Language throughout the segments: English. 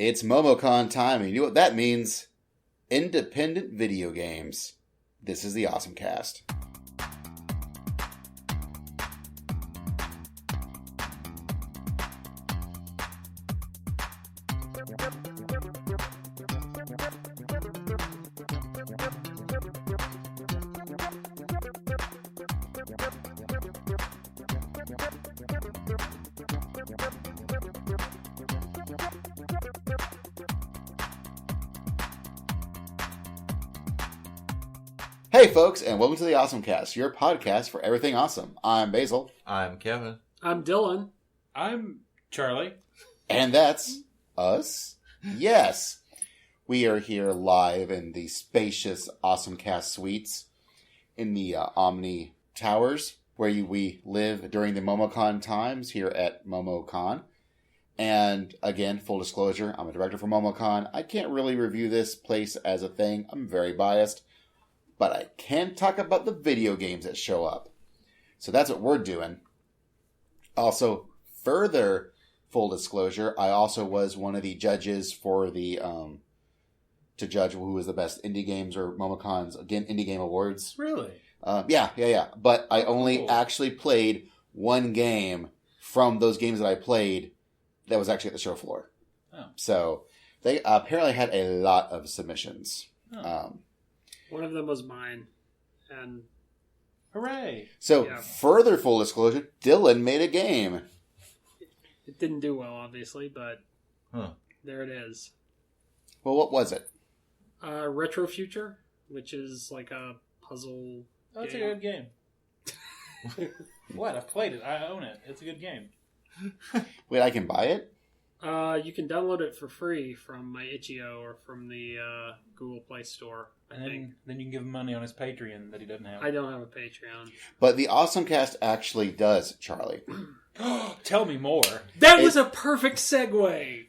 It's Momocon time, and you know what that means? Independent video games. This is the OSMcast. Hey folks, and welcome to the OSMcast, your podcast for everything awesome. I'm Basil. I'm Kevin. I'm Dylan. I'm Charlie. And that's us. Yes. We are here live in the spacious OSMcast suites in the Omni Towers, where we live during the Momocon times here at Momocon. And again, full disclosure, I'm a director for Momocon. I can't really review this place as a thing. I'm very biased. But I can talk about the video games that show up. So that's what we're doing. Also, further full disclosure, I also was one of the judges for the, to judge who was the best indie games or Momocon's, again, indie game awards. Really? Yeah. But I only actually played one game from those games that I played that was actually at the show floor. Oh. So they apparently had a lot of submissions. Oh. One of them was mine. And Hooray! So, Yeah. Further full disclosure, Dylan made a game. it didn't do well, obviously, but there it is. Well, what was it? Retro Future, which is like a puzzle That's a game. good game. What? I've played it. I own it. It's a good game. Wait, I can buy it? You can download it for free from my itch.io or from the Google Play Store. And then you can give him money on his Patreon that he doesn't have. I don't have a Patreon. But the OSMcast actually does, Charlie. Tell me more. That was a perfect segue!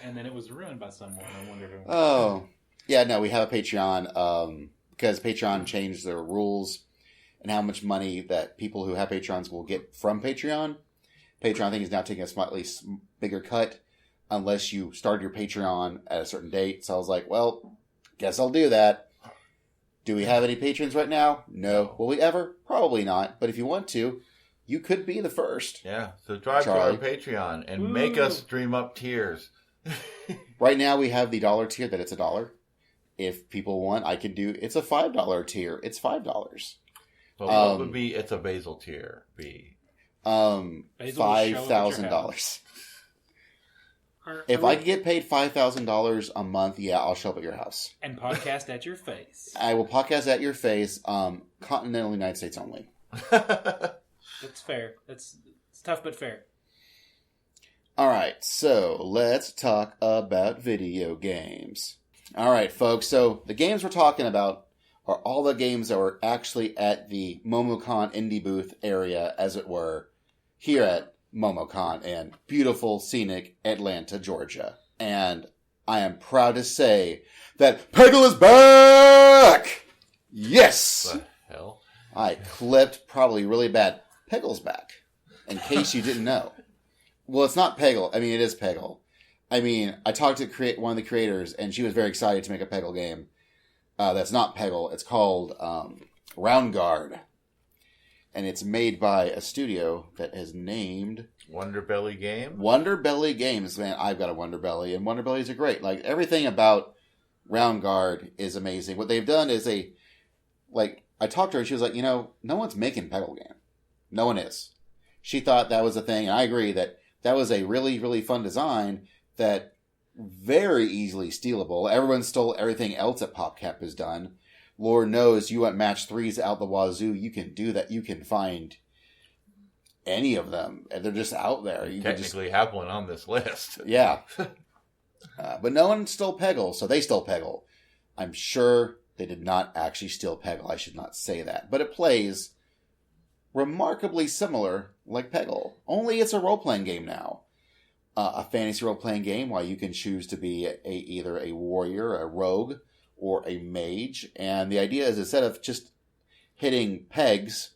And then it was ruined by someone. I wonder who. Oh. Yeah, no, we have a Patreon because Patreon changed their rules and how much money that people who have Patrons will get from Patreon. Patreon, I think, is now taking a slightly bigger cut unless you start your Patreon at a certain date. So I was like, well, guess I'll do that. Do we have any patrons right now? No. Will we ever? Probably not. But if you want to, you could be the first. Yeah, so drive Charlie. to our Patreon and make us dream up tiers. Right now we have the $1 tier that it's $1. If people want, I can do, it's a $5 tier. It's $5. But what would be, it's a Basil tier be? $5,000. If I could get paid $5,000 a month, yeah, I'll show up at your house. And podcast at your face. I will podcast at your face, continental United States only. That's fair. It's tough but fair. Alright, so let's talk about video games. Alright, folks, so the games we're talking about are all the games that were actually at the Momocon indie booth area, as it were, here at Momocon in beautiful, scenic Atlanta, Georgia. And I am proud to say that Peggle is back! Yes! What the hell? I clipped probably really bad. Peggle's back, in case you didn't know. Well, it's not Peggle. I mean, it is Peggle. I mean, I talked to one of the creators, and she was very excited to make a Peggle game. That's not Peggle. It's called Roundguard. And it's made by a studio that is named Wonderbelly game? Wonderbelly Games. Man, I've got a Wonderbelly, and Wonderbellies are great. Like, everything about Roundguard is amazing. What they've done is I talked to her, and she was like, no one's making Peggle game. No one is. She thought that was a thing, and I agree that was a really, really fun design that very easily stealable. Everyone stole everything else that PopCap has done. Lord knows you want match 3s out the wazoo. You can do that. You can find any of them. And they're just out there. You technically have one on this list. Yeah. But no one stole Peggle, so they stole Peggle. I'm sure they did not actually steal Peggle. I should not say that. But it plays remarkably similar like Peggle. Only it's a role-playing game now. A fantasy role-playing game while you can choose to be either a warrior, a rogue, or a mage. And the idea is instead of just hitting pegs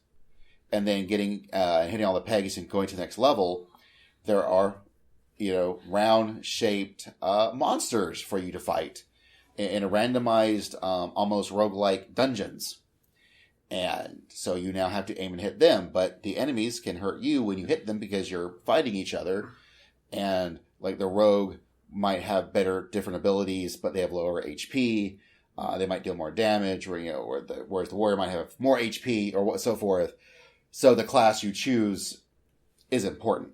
and then hitting all the pegs and going to the next level, there are round-shaped monsters for you to fight in a randomized, almost roguelike dungeons. And so you now have to aim and hit them, but the enemies can hurt you when you hit them because you're fighting each other. And like the rogue might have different abilities, but they have lower HP. They might deal more damage, whereas the warrior might have more HP or so forth. So the class you choose is important.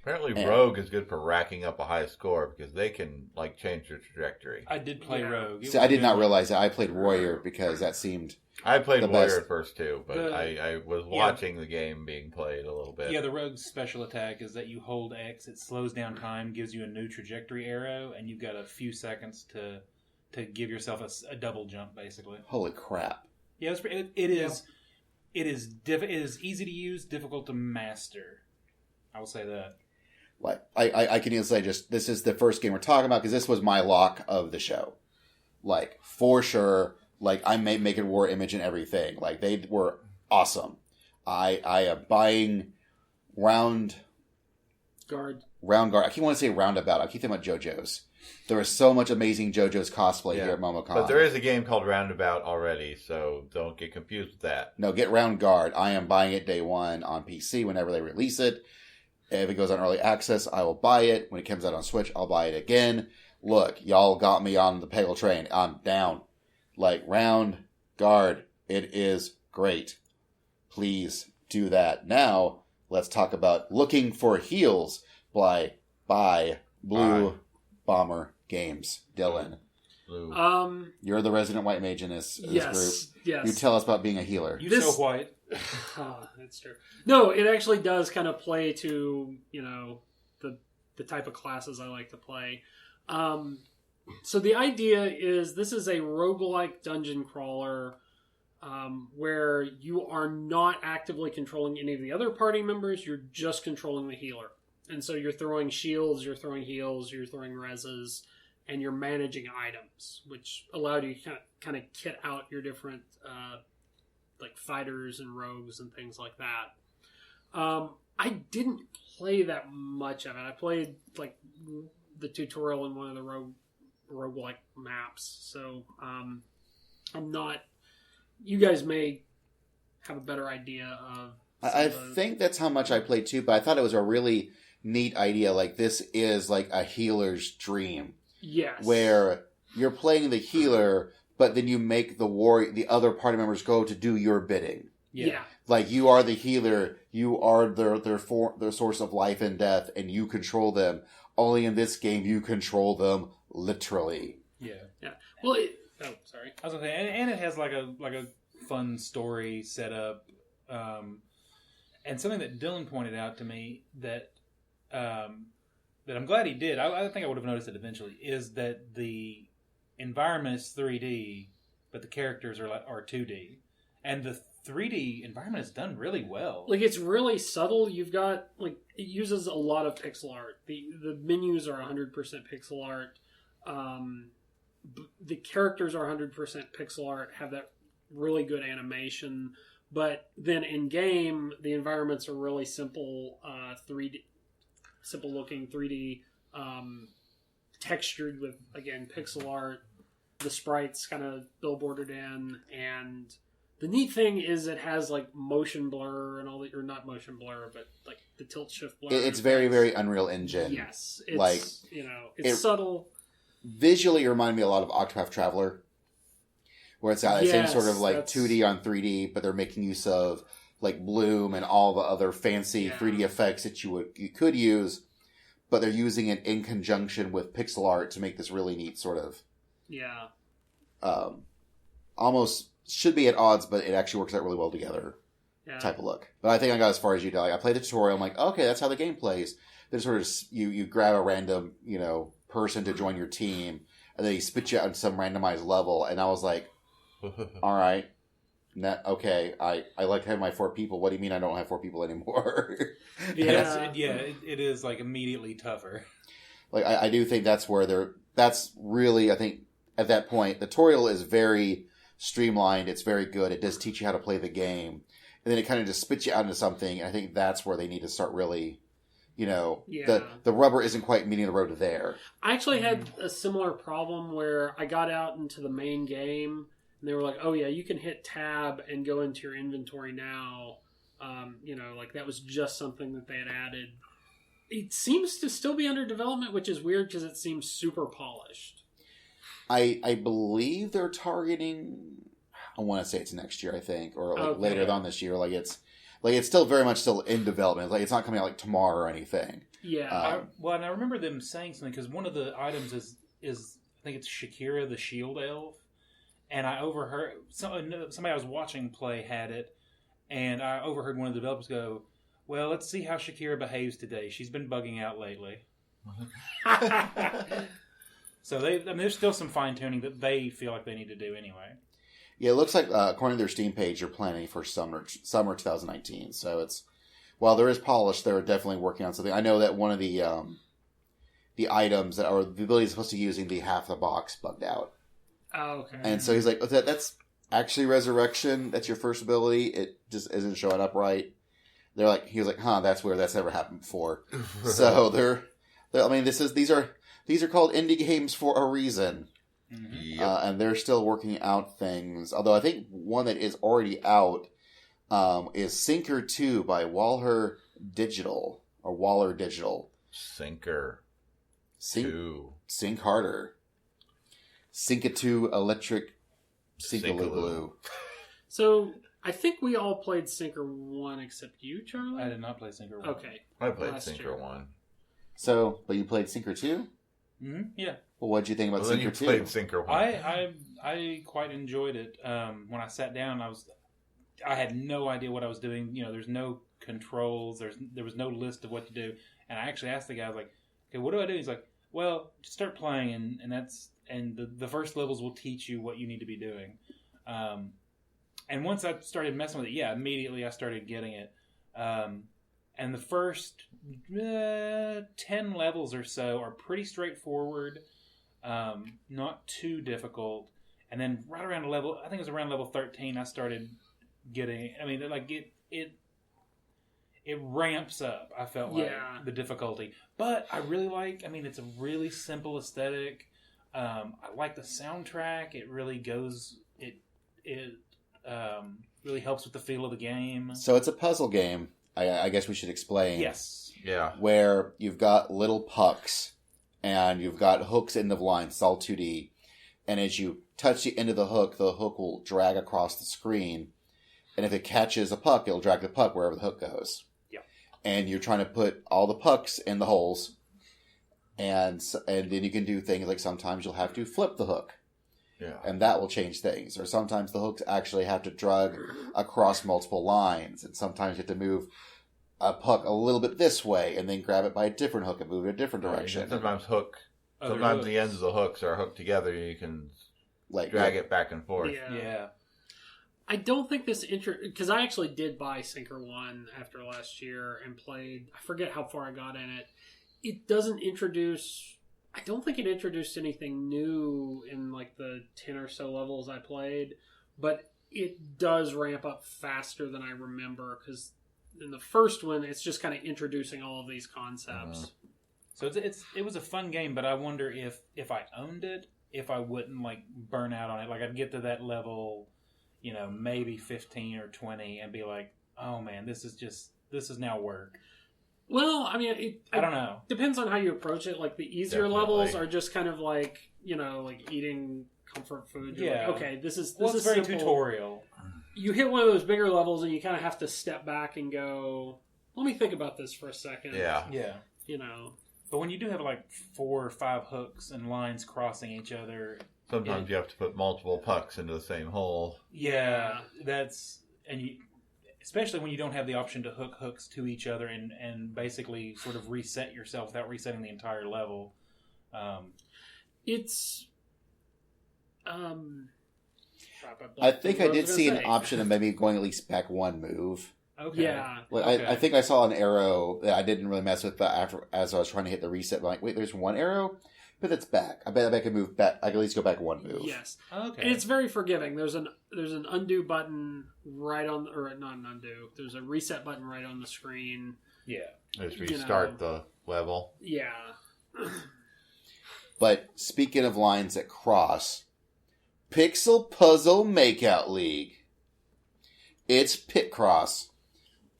Apparently, Rogue is good for racking up a high score because they can change your trajectory. I did play Rogue. See, I did not realize that. I played Warrior because that seemed. I played Warrior best. at first too, but I was watching the game being played a little bit. Yeah, the Rogue's special attack is that you hold X, it slows down time, gives you a new trajectory arrow, and you've got a few seconds to give yourself a double jump, basically. Holy crap! Yeah, it is easy to use, difficult to master. I will say that. Like I can easily say this is the first game we're talking about because this was my lock of the show. Like for sure, I made Make It War image and everything. Like they were awesome. I am buying Roundguard. I keep wanting to say Roundabout. I keep thinking about JoJo's. There was so much amazing JoJo's cosplay here at Momocon. But there is a game called Roundabout already, so don't get confused with that. No, get Roundguard. I am buying it day one on PC whenever they release it. If it goes on early access, I will buy it. When it comes out on Switch, I'll buy it again. Look, y'all got me on the Peggle train. I'm down. Roundguard. It is great. Please do that. Now, let's talk about Looking for Heals by Blue Bomber Games. Dylan. Blue. You're the resident white mage in this group. Yes. You tell us about being a healer. You're so white. That's true. No, it actually does kind of play to, the type of classes I like to play. So the idea is this is a roguelike dungeon crawler where you are not actively controlling any of the other party members. You're just controlling the healer. And so you're throwing shields, you're throwing heals, you're throwing reses, and you're managing items, which allow you to kind of kit out your different fighters and rogues and things like that. I didn't play that much of it. I played the tutorial in one of the roguelike maps. So I'm not. You guys may have a better idea of. I think that's how much I played too, but I thought it was a really neat idea. This is a healer's dream. Yes. Where you're playing the healer, but then you make the other party members go to do your bidding. Yeah. You are the healer, you are their source of life and death, and you control them. Only in this game, you control them literally. Yeah. Yeah. Well, sorry. I was gonna say, and it has a fun story set up, and something that Dylan pointed out to me that I'm glad he did. I think I would have noticed it eventually. Is that the environment is 3D, but the characters are 2D, and the 3D environment is done really well. It's really subtle. You've got it uses a lot of pixel art. The menus are 100% pixel art. The characters are 100% pixel art. Have that really good animation, but then in game the environments are really simple, 3D, simple looking 3D, textured with again pixel art. The sprites kind of billboarded in, and the neat thing is it has motion blur and all that, or not motion blur, but the tilt shift blur. It's very, very Unreal Engine. Yes. It's, it's subtle. Visually, it reminded me a lot of Octopath Traveler, where it's got the same sort of 2D on 3D, but they're making use of bloom and all the other fancy 3D effects that you could use, but they're using it in conjunction with pixel art to make this really neat sort of almost should be at odds, but it actually works out really well together type of look. But I think I got as far as you did. I played the tutorial. I'm okay, that's how the game plays. Then sort of you grab a random person to join your team, and then he spits you out into some randomized level, and I was like, all right, okay, I like having my 4 people. What do you mean I don't have 4 people anymore? It is immediately tougher. I do think that's where that's really, I think at that point, the tutorial is very streamlined. It's very good. It does teach you how to play the game, and then it kind of just spits you out into something. And I think that's where they need to start really, Yeah. the rubber isn't quite meeting the road there. I actually had a similar problem where I got out into the main game and they were like, oh yeah, you can hit tab and go into your inventory now. Like that was just something that they had added. It seems to still be under development, which is weird because it seems super polished. I believe they're targeting, I want to say it's next year, I think, or later on this year. It's still very much still in development. Like it's not coming out like tomorrow or anything. Yeah. And I remember them saying something because one of the items is I think it's Shakira the Shield Elf, and I overheard somebody I was watching play had it, and I overheard one of the developers go, "Well, let's see how Shakira behaves today. She's been bugging out lately." So there's still some fine tuning that they feel like they need to do anyway. Yeah, it looks like according to their Steam page, they're planning for summer 2019. So while there is polish, they're definitely working on something. I know that one of the items that are the abilities supposed to be using the half the box bugged out. Oh, okay. And so he's like, that's actually resurrection. That's your first ability. It just isn't showing up right. He was like, that's weird. That's never happened before. So these are called indie games for a reason. Mm-hmm. Yep. And they're still working out things. Although I think one that is already out is SiNKR 2 by Wahler Digital. Or Wahler Digital. SiNKR 2. Sink harder. SiNKR 2 Electric Sinkaloo. So, I think we all played SiNKR 1 except you, Charlie? I did not play SiNKR 1. Okay. I played Last SiNKR year. 1. So, but you played SiNKR 2? Mm-hmm. Yeah. Well, what did you think about Then SiNKR you 2? played SiNKR 1. I quite enjoyed it. When I sat down, I had no idea what I was doing. There's no controls. There was no list of what to do. And I actually asked the guy, I was like, okay, what do I do? He's like, well, just start playing, and the first levels will teach you what you need to be doing. And once I started messing with it, immediately I started getting it. And the first 10 levels or so are pretty straightforward, not too difficult. And then right around I think it was around level 13, I started getting, it ramps up, I felt like, the difficulty. But I really it's a really simple aesthetic. I like the soundtrack. It really goes, it really helps with the feel of the game. So it's a puzzle game. I guess we should explain. Yes. Yeah. Where you've got little pucks and you've got hooks end of line. It's all 2D. And as you touch the end of the hook will drag across the screen. And if it catches a puck, it'll drag the puck wherever the hook goes. Yeah. And you're trying to put all the pucks in the holes. And then you can do things like sometimes you'll have to flip the hook. Yeah. And that will change things. Or sometimes the hooks actually have to drag across multiple lines. And sometimes you have to move a puck a little bit this way and then grab it by a different hook and move it a different direction. Sometimes the ends of the hooks are hooked together and you can drag it back and forth. Yeah. I don't think this because I actually did buy SiNKR 1 after last year and played. I forget how far I got in it. It doesn't introduce. I don't think it introduced anything new in like the 10 or so levels I played, but it does ramp up faster than I remember because in the first one it's just kind of introducing all of these concepts. So it was a fun game, but I wonder if I owned it, if I wouldn't burn out on it. I'd get to that level, maybe 15 or 20 and be like, oh man, this is now work. Well, I mean, I don't know. Depends on how you approach it. Like the easier Definitely. levels are just kind of like eating comfort food. You're like, okay, this is it's very simple. tutorial. You hit one of those bigger levels and you kind of have to step back and go, let me think about this for a second. Yeah. But when you do have 4 or 5 hooks and lines crossing each other, Sometimes you have to put multiple pucks into the same hole. Yeah, especially when you don't have the option to hook hooks to each other and basically sort of reset yourself without resetting the entire level. I think I did see an option of maybe going at least back one move. Okay. Yeah. Okay. I think I saw an arrow that I didn't really mess with as I was trying to hit the reset. But wait, there's one arrow? But it's back. I bet I could move back. I could at least go back one move. Yes. Okay. And it's very forgiving. There's an undo button right on, or not an undo. There's a reset button right on the screen. Yeah. Just restart the level. Yeah. But speaking of lines that cross, Pixel Puzzle Makeout League. It's Picross,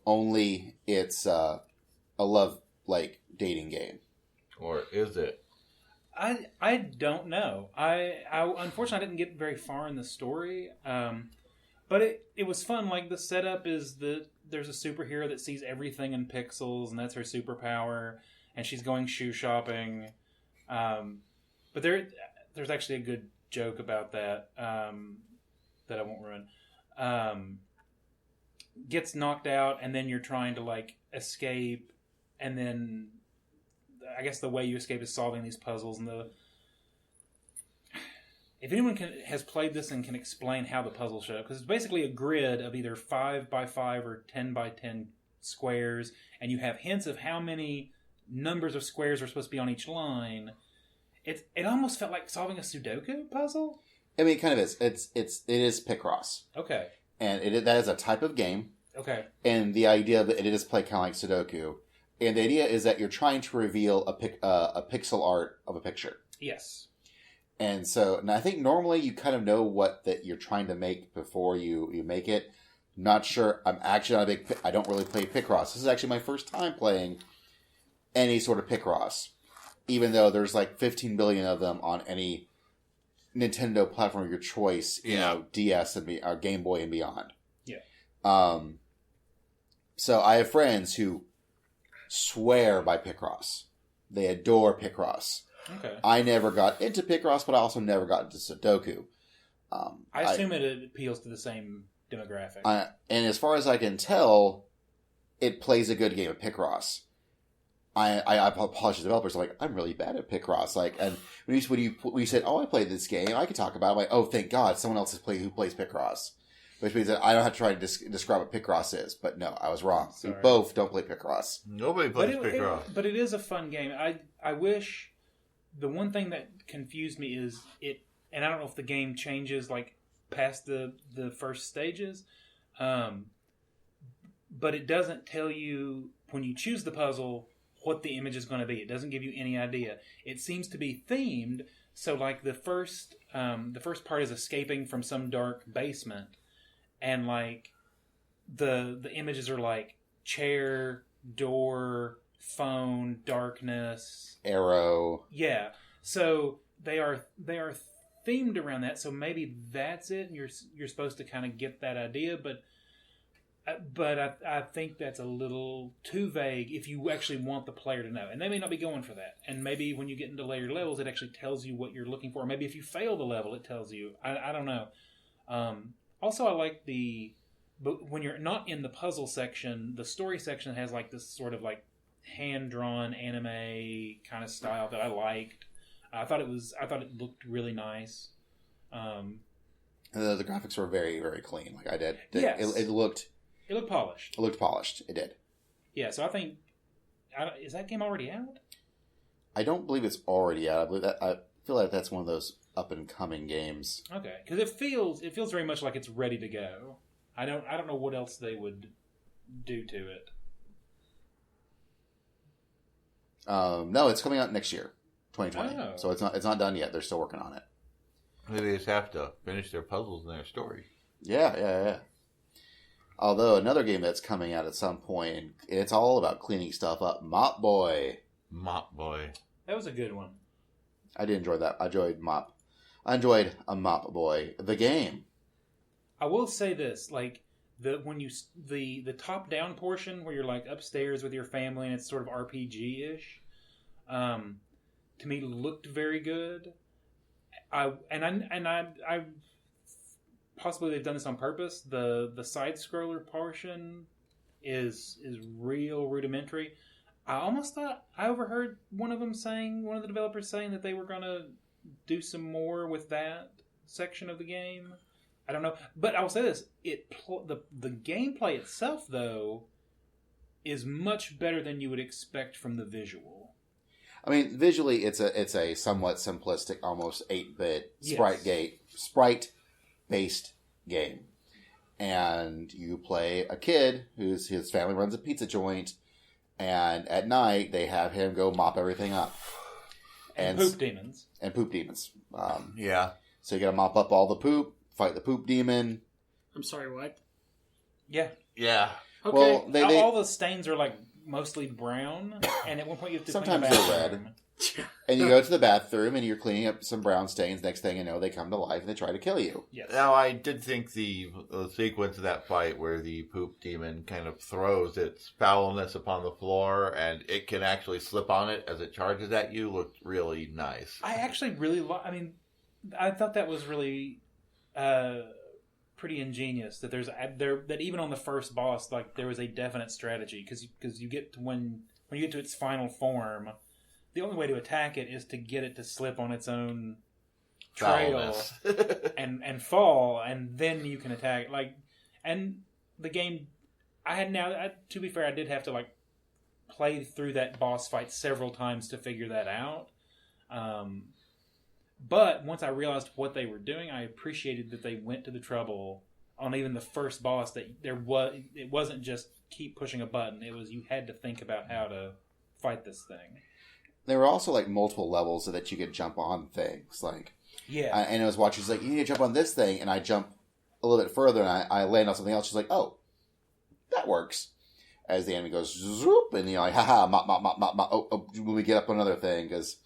only it's a love dating game. Or is it? I don't know. I unfortunately I didn't get very far in the story. But it was fun. Like, the setup is that there's a superhero that sees everything in pixels, and that's her superpower, and she's going shoe shopping. But there's actually a good joke about that that I won't ruin. Gets knocked out, and then you're trying to, escape, and then I guess the way you escape is solving these puzzles, and if anyone has played this and can explain how the puzzles show up, because it's basically a grid of either 5x5 or 10x10 squares, and you have hints of how many numbers of squares are supposed to be on each line. It almost felt like solving a Sudoku puzzle. I mean, it kind of is. It is Picross. Okay. And that is a type of game. Okay. And the idea that it is played kind of like Sudoku. And the idea is that you're trying to reveal a pixel art of a picture. Yes. And I think normally you kind of know what that you're trying to make before you make it. Not sure. I'm actually not I don't really play Picross. This is actually my first time playing any sort of Picross. Even though there's 15 billion of them on any Nintendo platform of your choice, DS or Game Boy and beyond. Yeah. So I have friends who swear by Picross. They adore Picross. Okay. I never got into Picross, but I also never got into Sudoku. I assume it appeals to the same demographic. And as far as I can tell, it plays a good game of Picross. I apologize to developers. I'm really bad at Picross. And when you said, "Oh, I played this game," I could talk about it. I'm like, "Oh, thank God, someone else who plays Picross," which means that I don't have to try to describe what Picross is. But no, I was wrong. Sorry. We both don't play Picross. Nobody plays Picross. But it is a fun game. I wish the one thing that confused me is and I don't know if the game changes past the first stages, but it doesn't tell you when you choose the puzzle what the image is going to be. It doesn't give you any idea. It seems to be themed. So the first part is escaping from some dark basement, and the images are chair, door, phone, darkness, Arrow. Yeah. So they are themed around that. So maybe that's it. And you're supposed to kind of get that idea, but I think that's a little too vague if you actually want the player to know. And they may not be going for that. And maybe when you get into later levels, it actually tells you what you're looking for. Or maybe if you fail the level, it tells you. I don't know. Also, I like but when you're not in the puzzle section, the story section has this sort of hand-drawn anime kind of style that I liked. I thought it looked really nice. The graphics were very, very clean. I did. Yes. It looked polished. It looked polished. It did. Yeah, so I think... is that game already out? I don't believe it's already out. I feel like that's one of those up-and-coming games. Okay, because it feels very much like it's ready to go. I don't know what else they would do to it. No, it's coming out next year, 2020. Oh. So it's not done yet. They're still working on it. Maybe they just have to finish their puzzles and their story. Yeah. Although another game that's coming out at some point, and it's all about cleaning stuff up. Mop Boy. Mop Boy. That was a good one. I did enjoy that. I enjoyed Mop. I enjoyed a Mop Boy, the game. I will say this, the top down portion where you're upstairs with your family and it's sort of RPG-ish, to me looked very good. I possibly they've done this on purpose. The side scroller portion is real rudimentary. I almost thought I overheard one of the developers saying that they were going to do some more with that section of the game. I don't know, but I will say this: the gameplay itself, though, is much better than you would expect from the visual. I mean, visually, it's a somewhat simplistic, almost 8-bit Yes. sprite-based game, and you play a kid his family runs a pizza joint, And at night, they have him go mop everything up. And poop demons. And poop demons. Yeah. So you gotta mop up all the poop, fight the poop demon. I'm sorry, what? Yeah. Yeah. Okay. Well, all the stains are like mostly brown, and at one point you have to sometimes clean the they're bathroom. red. And you go to the bathroom and you're cleaning up some brown stains. Next thing you know, they come to life and they try to kill you. Yes. Now, I did think the sequence of that fight where the poop demon kind of throws its foulness upon the floor and it can actually slip on it as it charges at you looked really nice. I actually really I thought that was really pretty ingenious. That that even on the first boss, like there was a definite strategy because you get to when you get to its final form. The only way to attack it is to get it to slip on its own trail and fall, and then you can attack it. Like, and the game, to be fair, I did have to like play through that boss fight several times to figure that out. But once I realized what they were doing, I appreciated that they went to the trouble on even the first boss. That it wasn't just keep pushing a button. It was you had to think about how to fight this thing. There were also like multiple levels so that you could jump on things. Like, yeah, and I was watching. She's like, "You need to jump on this thing," and I jump a little bit further, and I land on something else. She's like, "Oh, that works." As the enemy goes zoop, and you're like, "Haha, mop, mop, mop, mop, mop." Oh, when we get up on another thing, because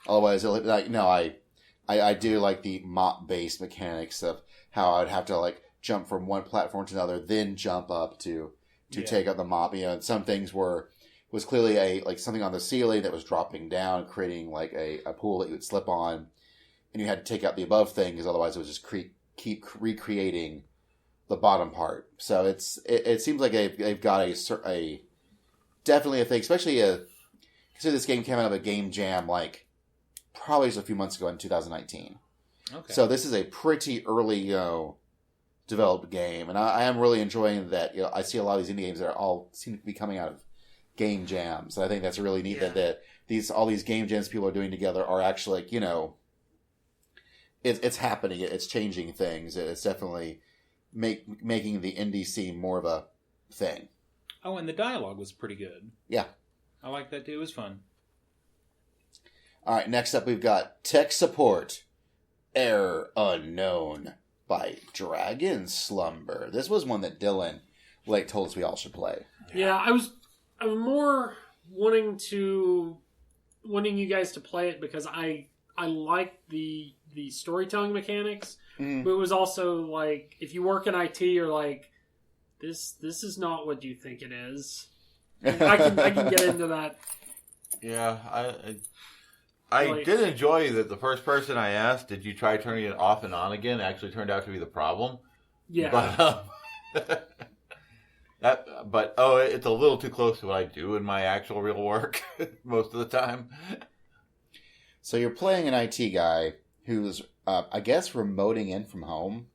otherwise, like, no, I do like the mop based mechanics of how I'd have to like jump from one platform to another, then jump up to take up the mop. You know, and some things was clearly something on the ceiling that was dropping down, creating like a pool that you would slip on, and you had to take out the above thing because otherwise it would just keep recreating the bottom part. So it seems like they've got a definitely a thing, especially consider this game came out of a game jam like probably just a few months ago in 2019. Okay. So this is a pretty early developed game, and I am really enjoying that. You know, I see a lot of these indie games that all seem to be coming out of game jams. And I think that's really neat that all these game jams people are doing together are actually like, you know, it's happening. It's changing things. It's definitely making the indie scene more of a thing. Oh, and the dialogue was pretty good. Yeah. I like that too. It was fun. All right, next up we've got Tech Support, Error Unknown by Dragon Slumber. This was one that Dylan told us we all should play. Yeah, I'm more wanting you guys to play it because I like the storytelling mechanics, but it was also like if you work in IT, you're like this is not what you think it is. I can get into that. Yeah, I did enjoy that the first person I asked, did you try turning it off and on again, actually turned out to be the problem. Yeah. But it's a little too close to what I do in my actual real work most of the time. So you're playing an IT guy who's, I guess, remoting in from home.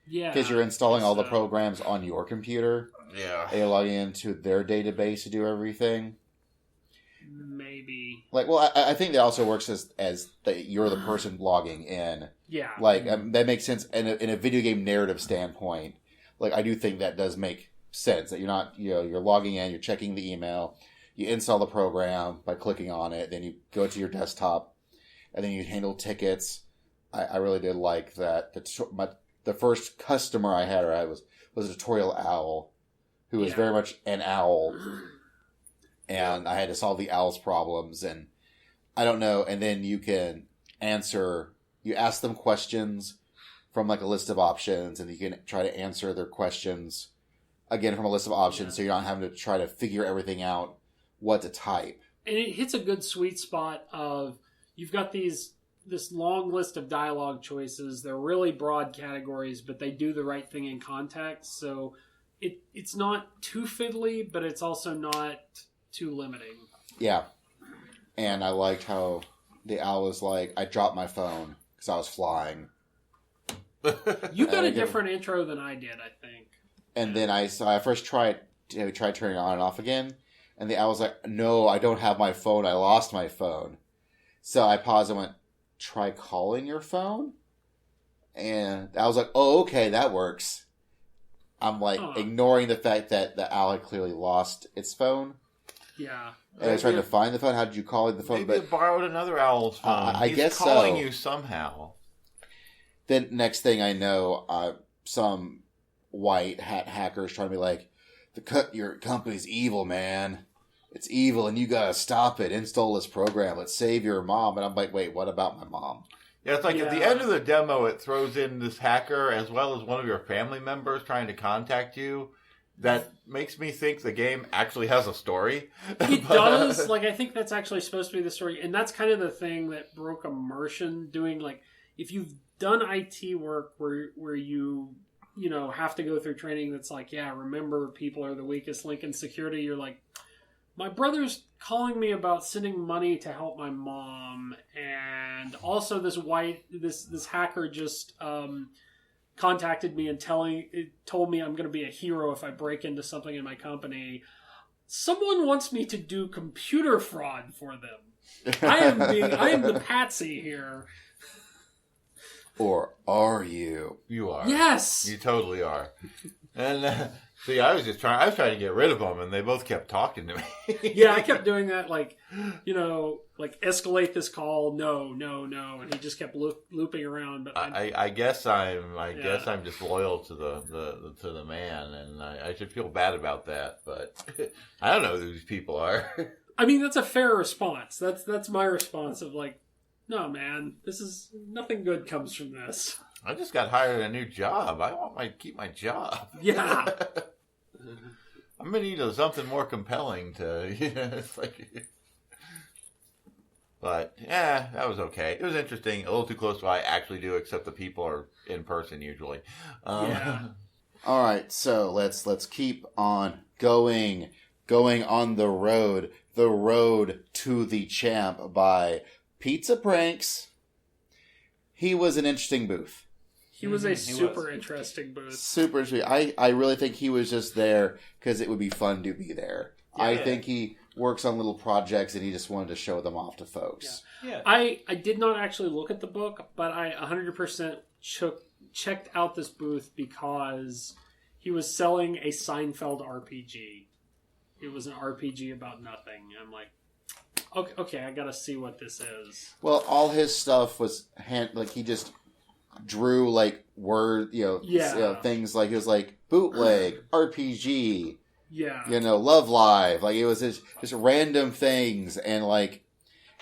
Yeah. Because you're installing all the programs on your computer. Yeah. And you're logging into their database to do everything. Maybe. I think that also works as you're the person logging in. Yeah. That makes sense in a video game narrative standpoint. I do think that does make sense that you're not, you're logging in, you're checking the email, you install the program by clicking on it, then you go to your desktop, and then you handle tickets. I really did like that. The first customer I had was a tutorial owl, who was very much an owl, and I had to solve the owl's problems, and I don't know, and then you ask them questions from a list of options, and you can try to answer their questions again from a list of options, so you're not having to try to figure everything out what to type. And it hits a good sweet spot of you've got this long list of dialogue choices. They're really broad categories, but they do the right thing in context. So it's not too fiddly, but it's also not too limiting. Yeah. And I liked how the owl was like, I dropped my phone because I was flying. You got a different intro than I did, I think. And then I first tried turning it on and off again, and the owl was like, no, I don't have my phone, I lost my phone. So I paused and went, try calling your phone? And I was like, oh, okay, that works. I'm ignoring the fact that the owl had clearly lost its phone. Yeah. And I was trying to find the phone. How did you call it the phone? Maybe you borrowed another owl's phone. I He's guess calling so. you somehow. Then next thing I know, some white hat hacker is trying to be like, your company's evil, man. It's evil, and you gotta stop it. Install this program. Let's save your mom. And I'm like, wait, what about my mom? Yeah, it's like at the end of the demo, it throws in this hacker as well as one of your family members trying to contact you. That makes me think the game actually has a story. It does. Like, I think that's actually supposed to be the story. And that's kind of the thing that broke immersion, doing, like, if you've done IT work where you have to go through training that's like, yeah, remember, people are the weakest link in security. You're like, my brother's calling me about sending money to help my mom. And also this hacker just contacted me and told me I'm going to be a hero if I break into something in my company. Someone wants me to do computer fraud for them. I am the patsy here. Or are you? You are. Yes. You totally are. And see, I was trying to get rid of them, and they both kept talking to me. Yeah, I kept doing that, like escalate this call. No, and he just kept looping around. But I guess I'm just loyal to the man, and I should feel bad about that. But I don't know who these people are. I mean, that's a fair response. That's my response of like, no, man, nothing good comes from this. I just got hired at a new job. I want to keep my job. Yeah. I'm gonna need something more compelling to. It's like. But yeah, that was okay. It was interesting. A little too close to what I actually do, except the people are in person usually. Yeah. All right, so let's keep on going on the road to the champ by Pizza Pranks. He was an interesting booth. He was a super interesting booth. Super interesting. I really think he was just there because it would be fun to be there. Yeah. I think he works on little projects and he just wanted to show them off to folks. Yeah. I did not actually look at the book, but I 100% checked out this booth because he was selling a Seinfeld RPG. It was an RPG about nothing. I'm like, okay, I gotta see what this is. Well, all his stuff was he just drew like word, things like, it was like bootleg, RPG, Love Live. Like, it was just random things. And like,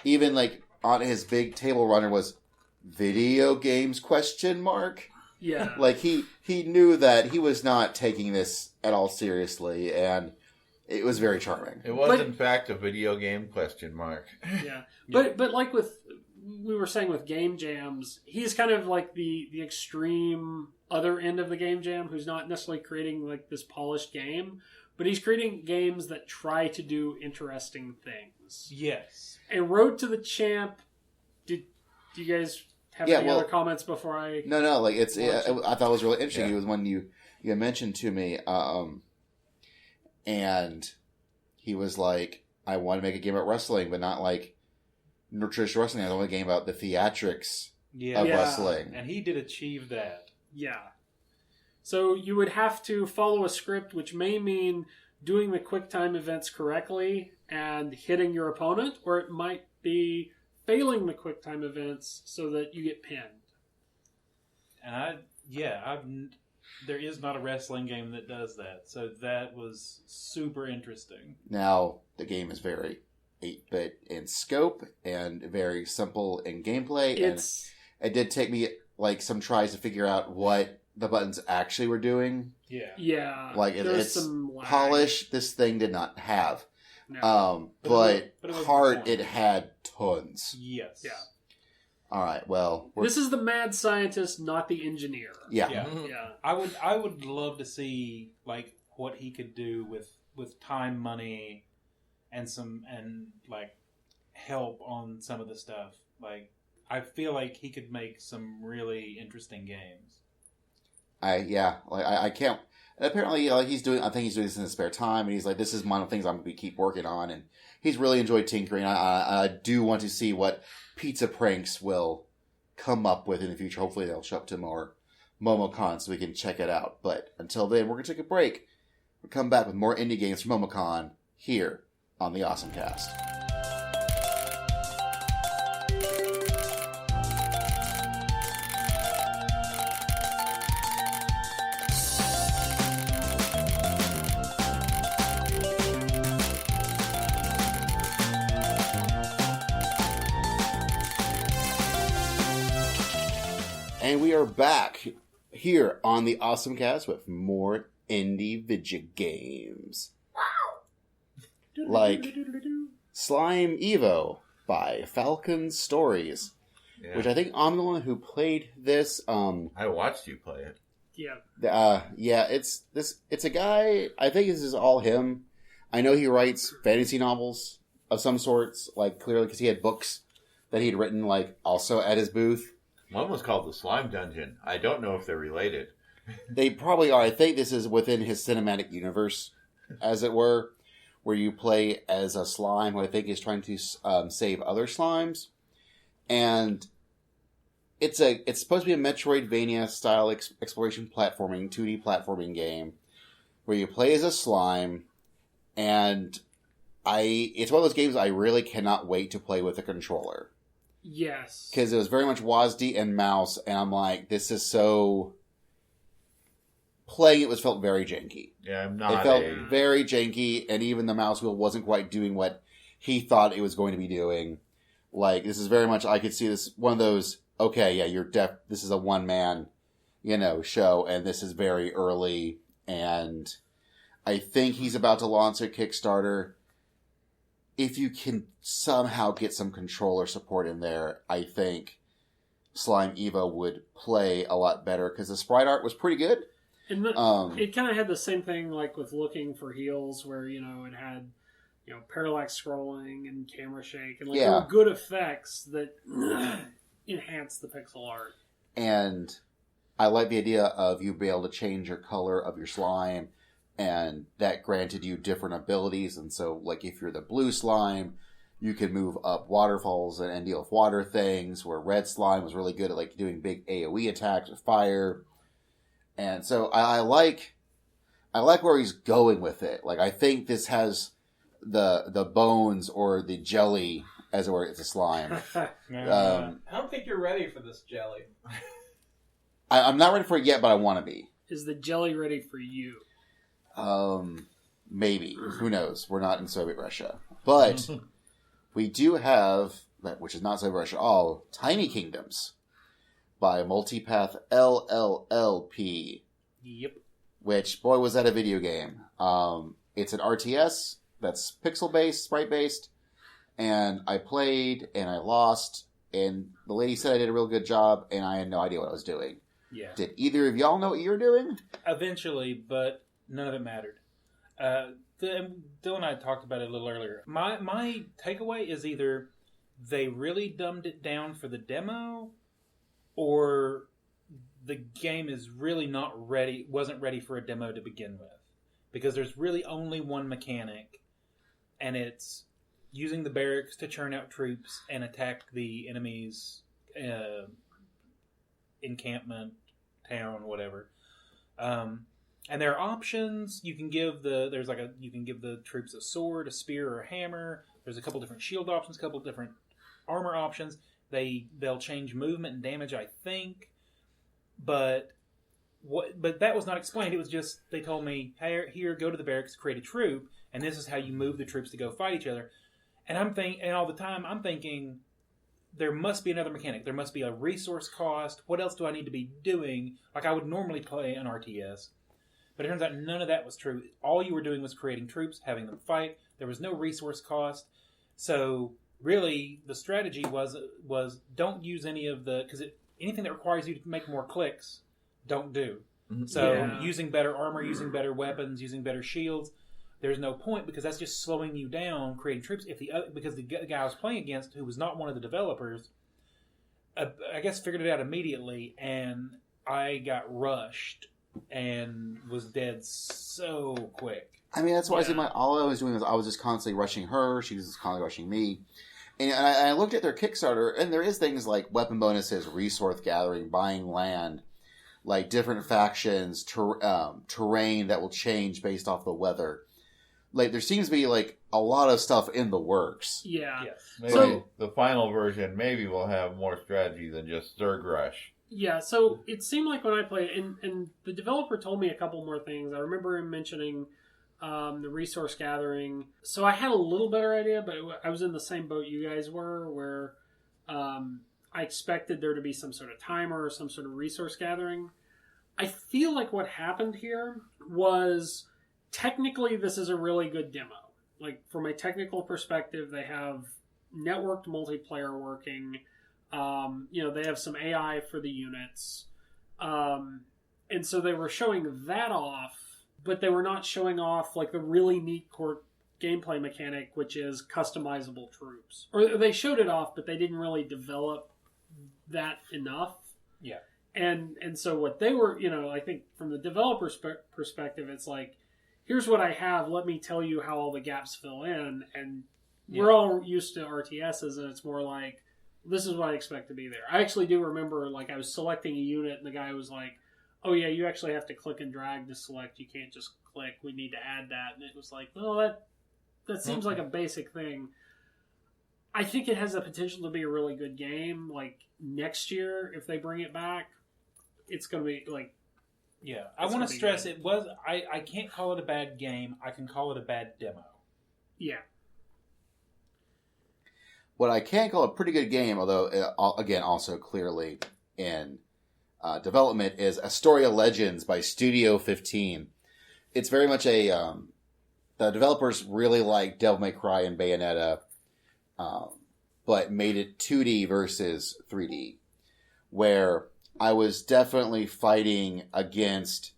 even like on his big table runner was video games ? Yeah. Like he knew that he was not taking this at all seriously, and it was very charming. It was, in fact, a video game ? Yeah. But like we were saying with game jams, he's kind of like the extreme other end of the game jam, who's not necessarily creating like this polished game, but he's creating games that try to do interesting things. Yes. And Road to the Champ, do you guys have any other comments before I... No, like I thought it was really interesting. It was one you mentioned to me, and he was like, I want to make a game about wrestling, but not like traditional wrestling. I want a game about the theatrics of wrestling. And he did achieve that. Yeah. So you would have to follow a script, which may mean doing the quick time events correctly and hitting your opponent, or it might be failing the quick time events so that you get pinned. And there is not a wrestling game that does that. So that was super interesting. Now, the game is very 8-bit in scope and very simple in gameplay. It did take me like some tries to figure out what the buttons actually were doing. Yeah. Like it's polish this thing did not have. No. But heart it had tons. Yes. Yeah. All right. Well, this is the mad scientist, not the engineer. Yeah. I would love to see like what he could do with time, money, and like help on some of the stuff. Like, I feel like he could make some really interesting games. I can't. Apparently, I think he's doing this in his spare time, and he's like, this is one of the things I'm going to keep working on, and he's really enjoyed tinkering. I do want to see what Pizza Pranks will come up with in the future. Hopefully, they'll show up to more Momocon so we can check it out. But until then, we're going to take a break. We'll come back with more indie games from Momocon here on the OSMcast. And we are back here on the OSMcast with more indie video games. Like Slime Evo by Falcon Stories, which I think I'm the one who played this. I watched you play it. Yeah. It's a guy. I think this is all him. I know he writes fantasy novels of some sorts, like clearly because he had books that he'd written, like also at his booth. One was called the Slime Dungeon. I don't know if they're related. They probably are. I think this is within his cinematic universe, as it were, where you play as a slime who I think is trying to save other slimes. And it's supposed to be a Metroidvania style exploration platforming, 2D platforming game, where you play as a slime, and it's one of those games I really cannot wait to play with a controller. Yes. Because it was very much WASD and mouse, and I'm like, this is so... Playing it felt very janky. Yeah, I'm not. It felt very janky, and even the mouse wheel wasn't quite doing what he thought it was going to be doing. Like, this is very much, I could see this, one of those, okay, yeah, this is a one-man, show, and this is very early, and I think he's about to launch a Kickstarter. If you can somehow get some controller support in there, I think Slime Evo would play a lot better, because the sprite art was pretty good. And it kind of had the same thing like with Looking for Heels, where, it had, parallax scrolling and camera shake, and there were good effects that enhanced the pixel art. And I like the idea of you being able to change your color of your slime, and that granted you different abilities. And so, like, if you're the blue slime, you could move up waterfalls and deal with water things, where red slime was really good at, like, doing big AoE attacks with fire. And so I like where he's going with it. Like, I think this has the bones or the jelly, as it were. It's a slime. I don't think you're ready for this jelly. I'm not ready for it yet, but I want to be. Is the jelly ready for you? Maybe. Who knows? We're not in Soviet Russia. But we do have, which is not Soviet Russia at all, Tiny Kingdoms by Multipath LLLP. Yep. Which, boy, was that a video game. It's an RTS that's pixel-based, sprite-based, and I played, and I lost, and the lady said I did a real good job, and I had no idea what I was doing. Yeah. Did either of y'all know what you were doing? Eventually, but none of it mattered. Dylan and I talked about it a little earlier. My takeaway is either they really dumbed it down for the demo, or the game is really wasn't ready for a demo to begin with. Because there's really only one mechanic, and it's using the barracks to churn out troops and attack the enemy's encampment, town, whatever. And there are options. You can give the troops a sword, a spear, or a hammer. There's a couple different shield options, a couple different armor options. They'll change movement and damage, I think, but that was not explained. It was just they told me, "Hey, here, go to the barracks, create a troop, and this is how you move the troops to go fight each other." And all the time I'm thinking, there must be another mechanic. There must be a resource cost. What else do I need to be doing? Like I would normally play an RTS, but it turns out none of that was true. All you were doing was creating troops, having them fight. There was no resource cost, so. Really, the strategy was don't use any of because anything that requires you to make more clicks, don't do. So using better armor, using better weapons, using better shields, there's no point because that's just slowing you down creating troops. Because the guy I was playing against, who was not one of the developers, I guess figured it out immediately, and I got rushed and was dead so quick. I mean, that's why I said all I was doing was I was just constantly rushing her. She was just constantly rushing me. And I looked at their Kickstarter, and there is things like weapon bonuses, resource gathering, buying land, like different factions, terrain that will change based off the weather. like there seems to be like a lot of stuff in the works. Yeah. Yes. Maybe So- the final version maybe will have more strategy than just Zerg Rush. Yeah, so it seemed like when I played, and the developer told me a couple more things. I remember him mentioning the resource gathering. So I had a little better idea, but I was in the same boat you guys were, where I expected there to be some sort of timer or some sort of resource gathering. I feel like what happened here was technically this is a really good demo. Like, from a technical perspective, they have networked multiplayer working. They have some AI for the units. And so they were showing that off, but they were not showing off like the really neat core gameplay mechanic, which is customizable troops. Or they showed it off, but they didn't really develop that enough. Yeah. And so what they were, I think from the developer's perspective, it's like, here's what I have. Let me tell you how all the gaps fill in. And we're all used to RTSs, and it's more like, this is what I expect to be there. I actually do remember, like, I was selecting a unit, and the guy was like, oh, yeah, you actually have to click and drag to select. You can't just click. We need to add that. And it was like, well, that seems like a basic thing. I think it has the potential to be a really good game. Like, next year, if they bring it back, it's going to be, like... Yeah, I want to stress it was... I can't call it a bad game. I can call it a bad demo. Yeah. What I can call a pretty good game, although, again, also clearly in development, is Astoria Legends by Studio 15. It's very much the developers really like Devil May Cry and Bayonetta, but made it 2D versus 3D, where I was definitely fighting against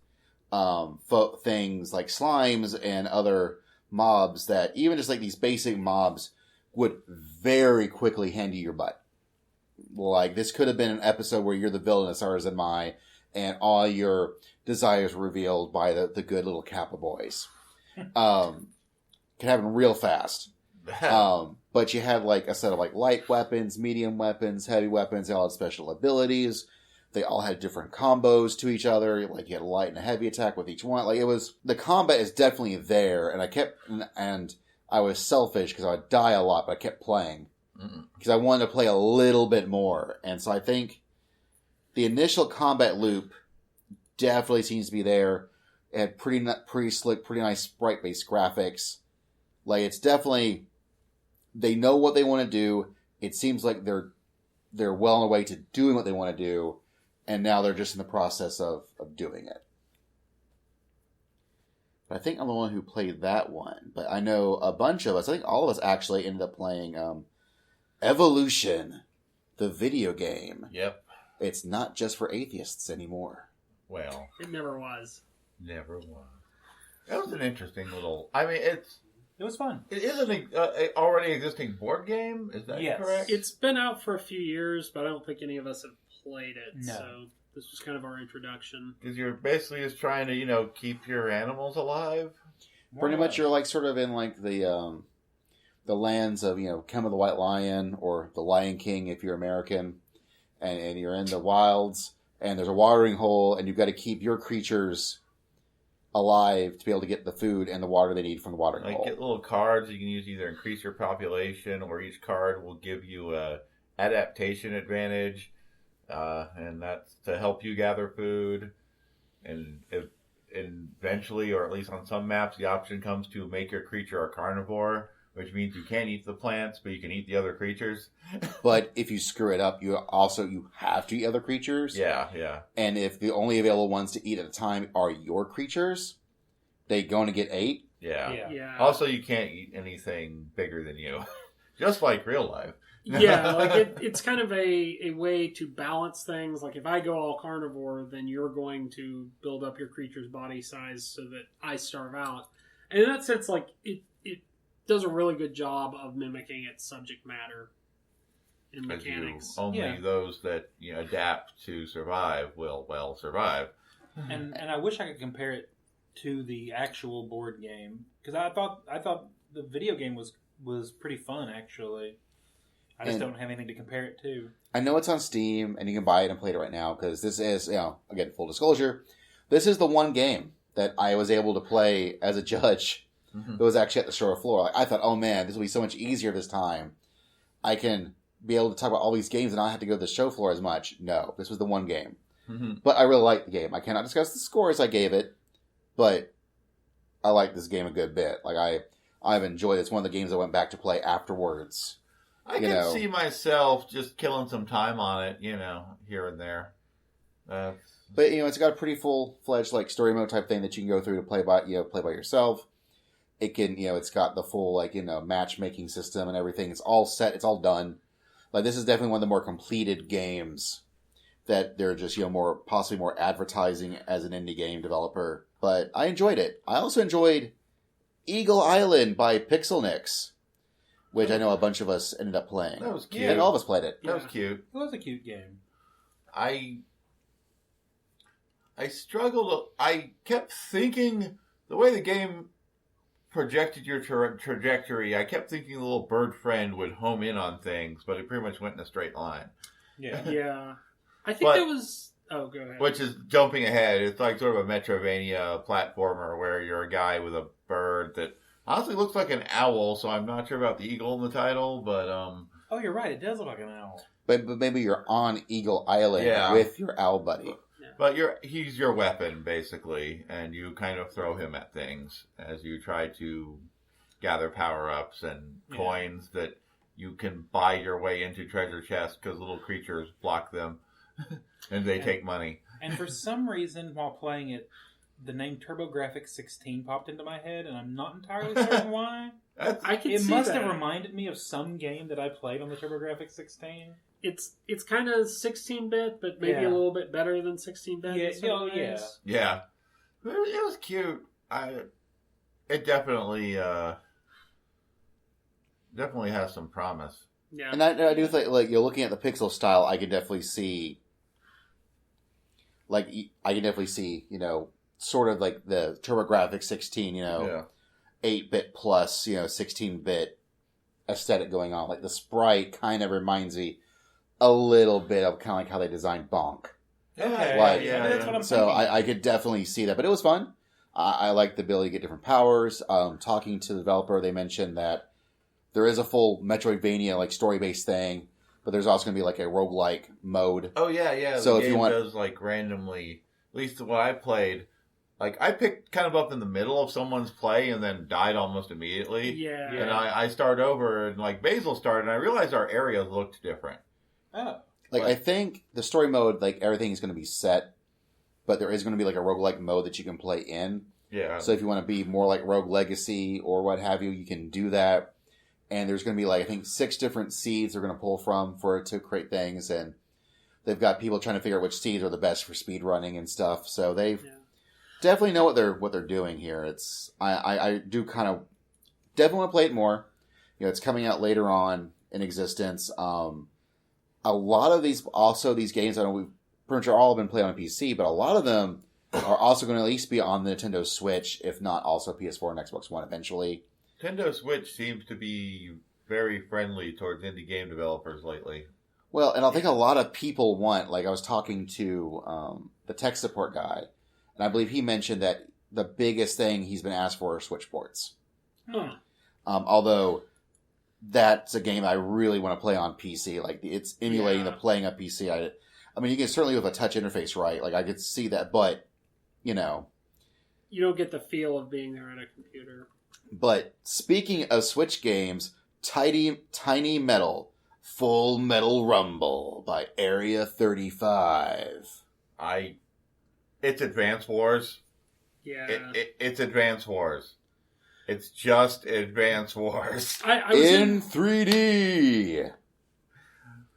things like slimes and other mobs that, even just like these basic mobs, would very quickly hand you your butt. Like, this could have been an episode where you're the villain as far as am I, and all your desires were revealed by the good little Kappa boys. Can happen real fast. But you had like a set of like light weapons, medium weapons, heavy weapons. They all had special abilities. They all had different combos to each other. Like, you had a light and a heavy attack with each one. Like, the combat is definitely there, and I was selfish because I would die a lot, but I kept playing because I wanted to play a little bit more. And so I think the initial combat loop definitely seems to be there. It had pretty slick, pretty nice sprite-based graphics. Like, it's definitely, they know what they want to do. It seems like they're well on the way to doing what they want to do, and now they're just in the process of doing it. I think I'm the one who played that one. But I know a bunch of us, I think all of us actually ended up playing Evolution, the video game. Yep. It's not just for atheists anymore. Well, It never was. never was. That was an interesting little... I mean, it was fun. It is an already existing board game? Is that correct? It's been out for a few years, but I don't think any of us have played it. No. So this was kind of our introduction. Because you're basically just trying to, keep your animals alive. Pretty much you're like sort of in like the lands of, Come of the White Lion or the Lion King if you're American. And you're in the wilds and there's a watering hole and you've got to keep your creatures alive to be able to get the food and the water they need from the watering hole. Get little cards you can use to either increase your population or each card will give you a adaptation advantage. And that's to help you gather food. And eventually, or at least on some maps, the option comes to make your creature a carnivore, which means you can't eat the plants, but you can eat the other creatures. But if you screw it up, you have to eat other creatures. Yeah. And if the only available ones to eat at a time are your creatures, they're going to get ate. Yeah. Also, you can't eat anything bigger than you. Just like real life. Yeah, like it's kind of a way to balance things. Like, if I go all carnivore, then you're going to build up your creature's body size so that I starve out. And in that sense, like, it does a really good job of mimicking its subject matter and mechanics. Only those that adapt to survive will survive. And I wish I could compare it to the actual board game, because I thought the video game was pretty fun, actually. I just don't have anything to compare it to. I know it's on Steam and you can buy it and play it right now because this is, again, full disclosure, this is the one game that I was able to play as a judge that was actually at the show floor. Like, I thought, oh man, this will be so much easier this time. I can be able to talk about all these games and not have to go to the show floor as much. No, this was the one game. But I really liked the game. I cannot discuss the scores I gave it, but I like this game a good bit. Like I've enjoyed it. It's one of the games I went back to play afterwards. I can see myself just killing some time on it, here and there. But it's got a pretty full-fledged like story mode type thing that you can go through to play by yourself. It can, it's got the full matchmaking system and everything. It's all set. It's all done. Like this is definitely one of the more completed games that they're just possibly more advertising as an indie game developer. But I enjoyed it. I also enjoyed Eagle Island by Pixelnicks, which I know a bunch of us ended up playing. That was cute. And all of us played it. That was cute. It was a cute game. I struggled. I kept thinking the way the game projected your trajectory. I kept thinking the little bird friend would home in on things, but it pretty much went in a straight line. Yeah. Yeah. I think that was... Oh, go ahead. Which is jumping ahead. It's like sort of a Metrovania platformer where you're a guy with a bird that honestly looks like an owl, so I'm not sure about the eagle in the title, but... Oh, you're right. It does look like an owl. But maybe you're on Eagle Island with your owl buddy. Yeah. But he's your weapon, basically, and you kind of throw him at things as you try to gather power-ups and coins that you can buy your way into treasure chests because little creatures block them. And they take money. And for some reason, while playing it, the name TurboGrafx-16 popped into my head, and I'm not entirely certain why. It must have reminded me of some game that I played on the TurboGrafx-16. It's kind of 16-bit, but maybe a little bit better than 16-bit. Yeah. It was cute. It definitely has some promise. Yeah. And I do think, like, you're looking at the pixel style, I can definitely see, sort of like the TurboGrafx-16, 8-bit plus, 16-bit aesthetic going on. Like, the sprite kind of reminds me a little bit of kind of like how they designed Bonk. Okay. That's what I'm so thinking. I could definitely see that. But it was fun. I like the ability to get different powers. Talking to the developer, they mentioned that there is a full Metroidvania, like, story-based thing, but there's also going to be, like, a roguelike mode. Oh, yeah. So the if game you want... does, like, randomly, at least what I played, like, I picked kind of up in the middle of someone's play and then died almost immediately. Yeah. And I started over, and, like, Basil started, and I realized our areas looked different. Oh. Like, I think the story mode, like, everything is going to be set, but there is going to be, like, a roguelike mode that you can play in. Yeah. So if you want to be more like Rogue Legacy or what have you, you can do that. And there's going to be, like, I think 6 different seeds they're going to pull from for it to create things. And they've got people trying to figure out which seeds are the best for speed running and stuff. So they definitely know what they're doing here. I do kind of definitely want to play it more. It's coming out later on in existence. A lot of these games, I know we've pretty much all been played on PC, but a lot of them are also going to at least be on the Nintendo Switch, if not also PS4 and Xbox One eventually. Nintendo Switch seems to be very friendly towards indie game developers lately. Well, and I think a lot of people want, like, I was talking to the tech support guy, and I believe he mentioned that the biggest thing he's been asked for are Switch ports. Although that's a game I really want to play on PC. Like, it's emulating the playing on PC. I mean, you can certainly with a touch interface, right? Like, I could see that, but, you don't get the feel of being there on a computer. But speaking of Switch games, Tiny Metal, Full Metal Rumble by Area 35. It's Advance Wars. Yeah. It's Advance Wars. It's just Advance Wars. I was in 3D.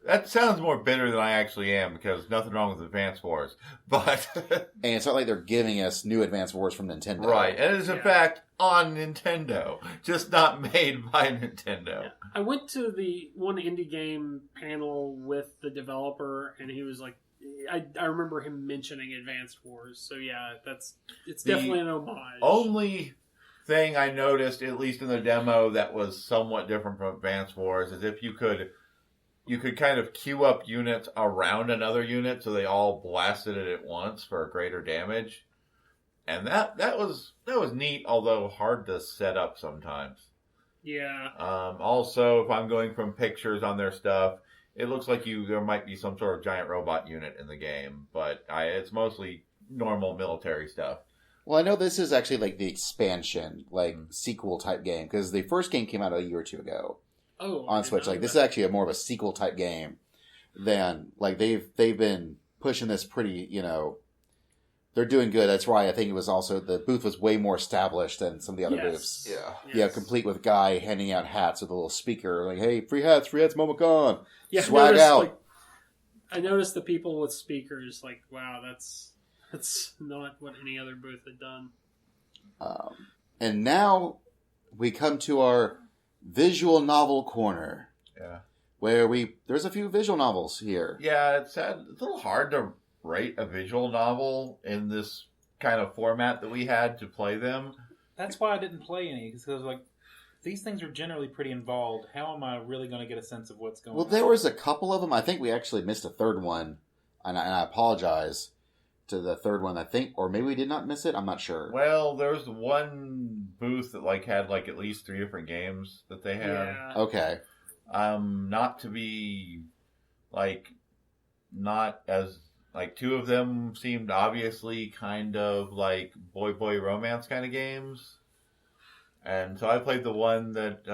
That sounds more bitter than I actually am, because nothing wrong with Advance Wars. But and it's not like they're giving us new Advance Wars from Nintendo. Right. And it is, in fact, on Nintendo. Just not made by Nintendo. Yeah. I went to the one indie game panel with the developer, and he was like, I remember him mentioning Advance Wars. So, yeah, it's definitely an homage. Only thing I noticed, at least in the demo, that was somewhat different from Advance Wars is if you could kind of queue up units around another unit so they all blasted it at once for greater damage. And that was neat, although hard to set up sometimes. Yeah. Also, if I'm going from pictures on their stuff, it looks like there might be some sort of giant robot unit in the game, but it's mostly normal military stuff. Well, I know this is actually like the expansion, like sequel type game, because the first game came out a year or two ago on Switch. Like this is actually more of a sequel type game than like they've been pushing this pretty. They're doing good. That's why I think it was also the booth was way more established than some of the other booths. Yeah, yeah, complete with guy handing out hats with a little speaker, like, "Hey, free hats, Momocon, yeah, swag out." I noticed the people with speakers. Like, wow, that's not what any other booth had done. And now we come to our visual novel corner. Yeah, where there's a few visual novels here. Yeah, it's a little hard to write a visual novel in this kind of format that we had to play them. That's why I didn't play any, because I was like, these things are generally pretty involved. How am I really going to get a sense of what's going on? Well, there was a couple of them. I think we actually missed a third one, and I apologize to the third one, I think, or maybe we did not miss it. I'm not sure. Well, there was one booth that had at least 3 different games that they had. Yeah. Okay. Not to be not as 2 of them seemed obviously kind of like boy romance kind of games. And so I played the one that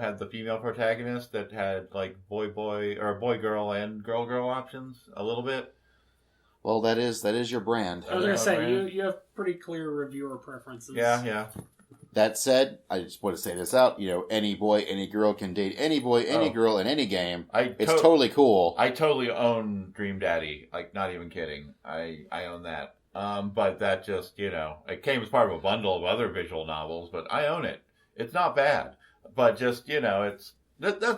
had the female protagonist that had boy or boy girl and girl options a little bit. Well, that is your brand. I was going to say you have pretty clear reviewer preferences. Yeah. That said, I just want to say this out. Any boy, any girl can date any boy, any girl in any game. It's totally cool. I totally own Dream Daddy. Not even kidding. I own that. But that just, it came as part of a bundle of other visual novels, but I own it. It's not bad. But just, that's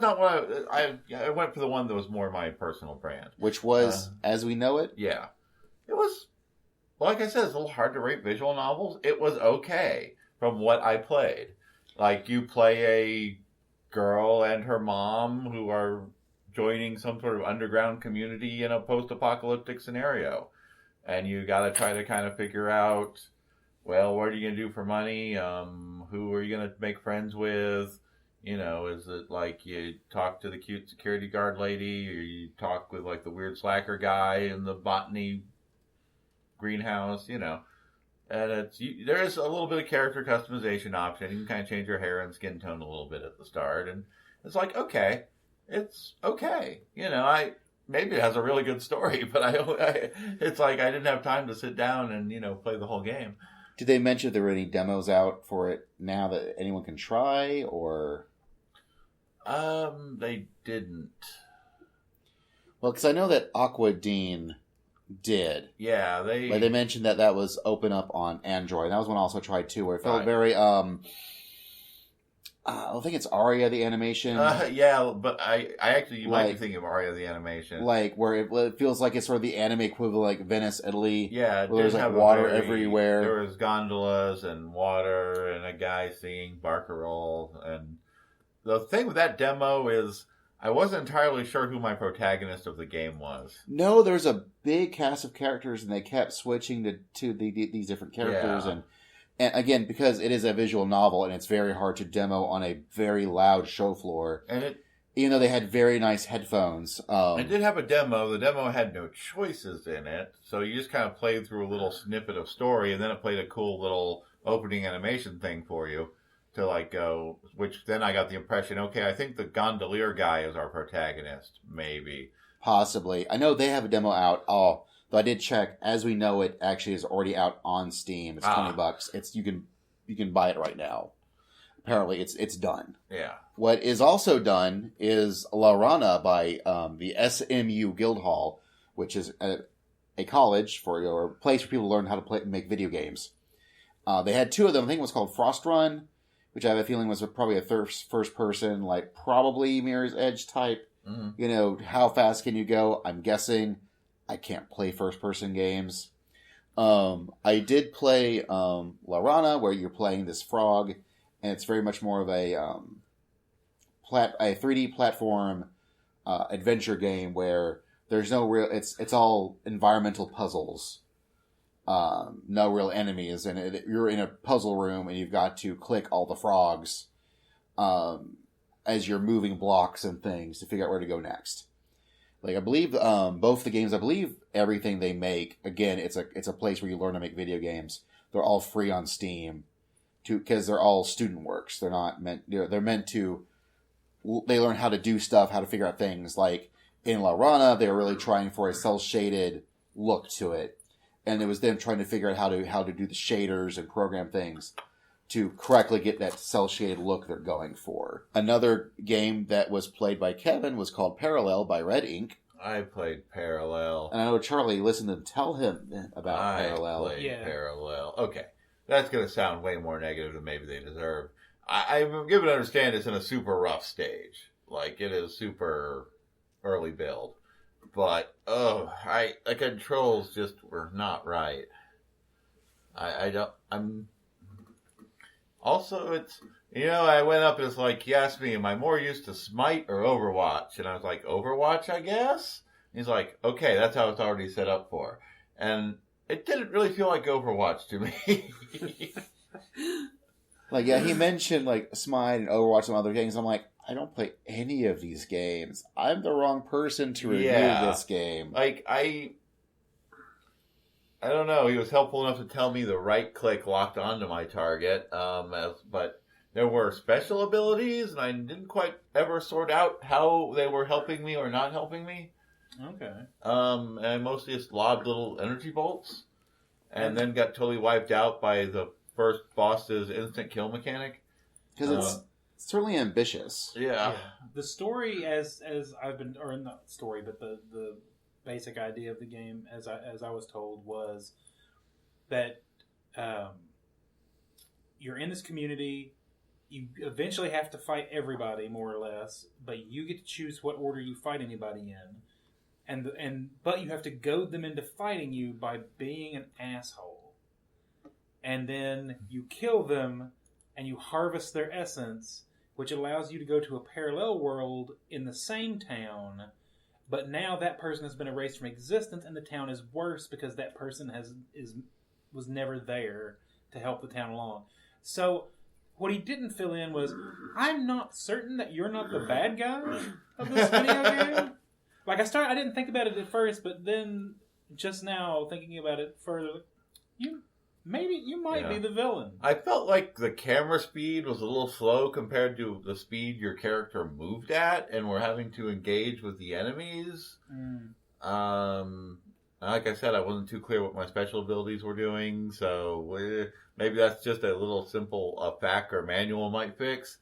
not what I went for the one that was more my personal brand. Which was As We Know It? Yeah. It was, like I said, it's a little hard to rate visual novels. It was okay from what I played. You play a girl and her mom who are joining some sort of underground community in a post-apocalyptic scenario. And you got to try to kind of figure out, well, what are you going to do for money? Who are you going to make friends with? Is it you talk to the cute security guard lady, or you talk with the weird slacker guy in the botany greenhouse, And there is a little bit of character customization option. You can kind of change your hair and skin tone a little bit at the start, and it's okay, it's okay. Maybe it has a really good story, but it's I didn't have time to sit down and play the whole game. Did they mention if there were any demos out for it now that anyone can try, or? They didn't. Well, because I know that Aquadine did. Yeah, they mentioned that was open up on Android. That was one I also tried too, where it felt very I think it's Aria the animation. Yeah, but I actually you might be thinking of Aria the animation, where it feels like it's sort of the anime equivalent, Venice, Italy. Yeah, where there's water everywhere. There was gondolas and water and a guy singing barcarolle. And the thing with that demo is, I wasn't entirely sure who my protagonist of the game was. No, there's a big cast of characters, and they kept switching to these different characters. Yeah. And again, because it is a visual novel, and it's very hard to demo on a very loud show floor. And even though they had very nice headphones. It did have a demo. The demo had no choices in it, so you just kind of played through a little snippet of story, and then it played a cool little opening animation thing for you to go, which then I got the impression, okay, I think the gondolier guy is our protagonist, maybe. Possibly. I know they have a demo out. Though I did check, As We Know It actually is already out on Steam. It's $20. It's you can buy it right now. Apparently, it's done. Yeah. What is also done is La Rana by the SMU Guildhall, which is a college or a place for people to learn how to make video games. They had 2 of them. I think it was called Frost Run, which I have a feeling was probably a first person, probably Mirror's Edge type. Mm-hmm. How fast can you go? I'm guessing. I can't play first-person games. I did play La Rana, where you're playing this frog, and it's very much more of a 3D platform adventure game where there's no real. It's all environmental puzzles, no real enemies, and you're in a puzzle room, and you've got to click all the frogs as you're moving blocks and things to figure out where to go next. Like, I believe both the games, I believe everything they make, again, it's a place where you learn to make video games. They're all free on Steam because they're all student works. They're not meant, they're meant to, they learn how to do stuff, how to figure out things. Like in La Rana, they were really trying for a cel-shaded look to it. And it was them trying to figure out how to do the shaders and program things to correctly get that cel-shaded look they're going for. Another game that was played by Kevin was called Parallel by Red Ink. I played Parallel. And I know Charlie listened to tell him about Parallel. I played Parallel. Okay. That's going to sound way more negative than maybe they deserve. I'm given to understand it's in a super rough stage. Like, it is super early build. But, the controls just were not right. Also, it's, I went up and it's like, he asked me, am I more used to Smite or Overwatch? And I was like, Overwatch, I guess? And he's like, okay, that's how it's already set up for. And it didn't really feel like Overwatch to me. Like, yeah, he mentioned, like, Smite and Overwatch and other games. I'm like, I don't play any of these games. I'm the wrong person to review this game. Like, I don't know. He was helpful enough to tell me the right click locked onto my target. But there were special abilities, and I didn't quite ever sort out how they were helping me or not helping me. Okay. And I mostly just lobbed little energy bolts, and then got totally wiped out by the first boss's instant kill mechanic. Because it's certainly ambitious. Yeah. The story, as I've been, or not story, but the basic idea of the game, as I was told, was that you're in this community. You eventually have to fight everybody, more or less, but you get to choose what order you fight anybody in, but you have to goad them into fighting you by being an asshole, and then you kill them and you harvest their essence, which allows you to go to a parallel world in the same town. But now that person has been erased from existence, and the town is worse because that person was never there to help the town along. So what he didn't fill in was, I'm not certain that you're not the bad guy of this video game. Like, I didn't think about it at first, but then just now thinking about it further, you might be the villain. I felt like the camera speed was a little slow compared to the speed your character moved at, and we're having to engage with the enemies. Like I said, I wasn't too clear what my special abilities were doing, so maybe that's just a little simple FAQ or manual might fix.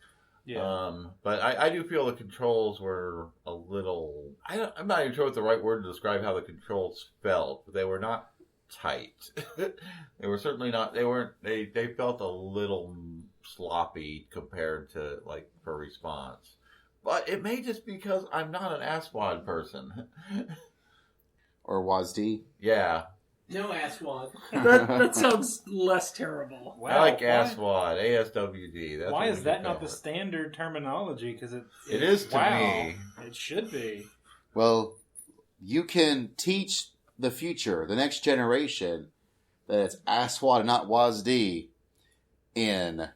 Yeah. But I do feel the controls were a little... I'm not even sure what the right word to describe how the controls felt, but they were not tight. They were certainly not. They felt a little sloppy compared to, like, for response. But it may just be because I'm not an ASWAD person. Or WASD. Yeah. No ASWAD. that sounds less terrible. Wow, I like ASWAD, ASWD. That's why is that not the standard terminology? Because it is to me. It should be. Well, you can teach the future, the next generation, that it's ASWAD and not WASD in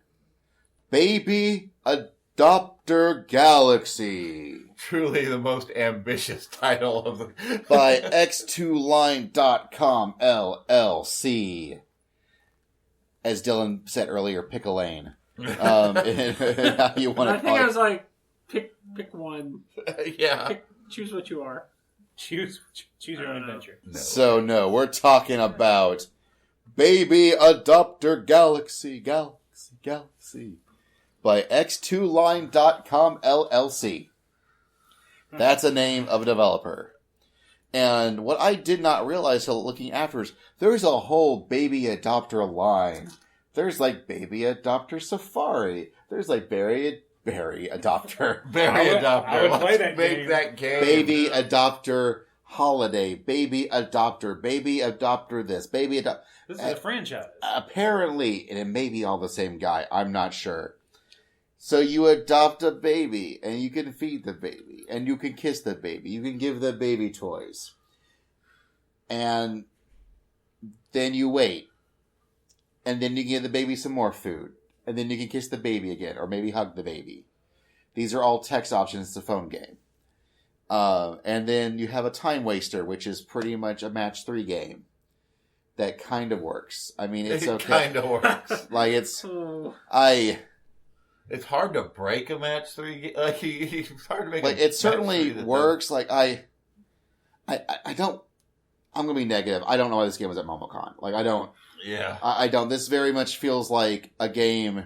Baby Adopter Galaxy. Truly the most ambitious title of the... by X2Line.com LLC. As Dylan said earlier, pick a lane. How you want to I think I was like, pick one. Yeah. Choose what you are. Choose your own adventure. No. So, no, we're talking about Baby Adopter Galaxy by X2Line.com LLC. That's a name of a developer. And what I did not realize till looking afterwards, there's a whole Baby Adopter line. There's like Baby Adopter Safari. There's like Berry Adopter. Berry Adopter. I would play that Make game. that game. Baby Adopter Holiday. Baby Adopter. Baby Adopter this. Baby Adopter. This is a franchise. Apparently, and it may be all the same guy. I'm not sure. So you adopt a baby, and you can feed the baby, and you can kiss the baby. You can give the baby toys. And Then you wait. And then you give the baby some more food. And then you can kiss the baby again, or maybe hug the baby. These are all text options. It's a phone game. And then you have a time waster, which is pretty much a match 3 game. That kind of works. I mean, it's okay. It kind of works. Like, it's... It's hard to break a match 3. Like, it's hard to make. Like, it certainly works. Like, I don't. I'm gonna be negative. I don't know why this game was at Momocon. Like, I don't. Yeah. I don't. This very much feels like a game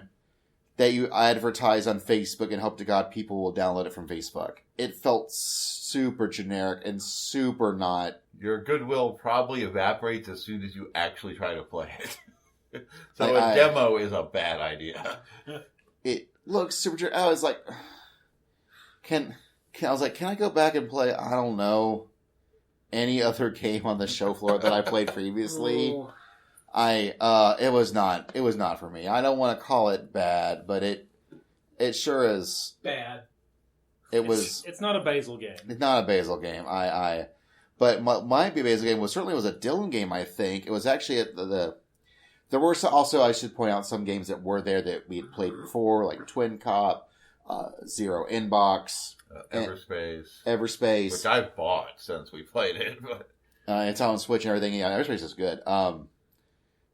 that you advertise on Facebook and hope to God people will download it from Facebook. It felt super generic and super not. Your goodwill probably evaporates as soon as you actually try to play it. So a demo is a bad idea. It looks super generic. I was like, can I go back and play, I don't know, any other game on the show floor that I played previously? It was not for me. I don't want to call it bad, but it sure is bad. It's not a Basil game. It's not a Basil game. But might be a Basil game. Was a Dylan game. I think it was actually at the. There were also, I should point out, some games that were there that we had played before, like Twin Cop, Zero Inbox, Everspace, which I've bought since we played it. But it's on Switch and everything. Yeah, Everspace is good.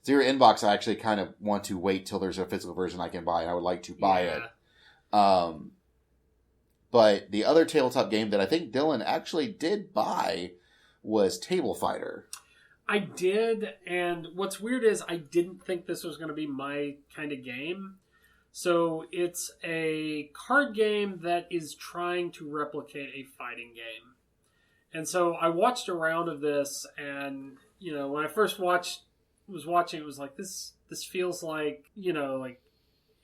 Zero Inbox, I actually kind of want to wait till there's a physical version I can buy, and I would like to buy it. But the other tabletop game that I think Dylan actually did buy was Table Fighter. I did, and what's weird is I didn't think this was going to be my kind of game. So it's a card game that is trying to replicate a fighting game. And so I watched a round of this, and, you know, when I first was watching, it was like, this feels like, you know, like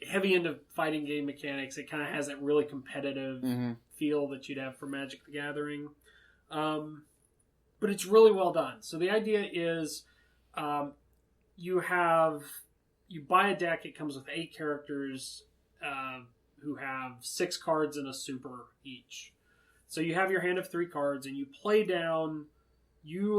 heavy into fighting game mechanics. It kind of has that really competitive feel that you'd have for Magic the Gathering. But it's really well done. So the idea is you buy a deck. It comes with 8 characters who have 6 cards and a super each. So you have your hand of 3 cards, and you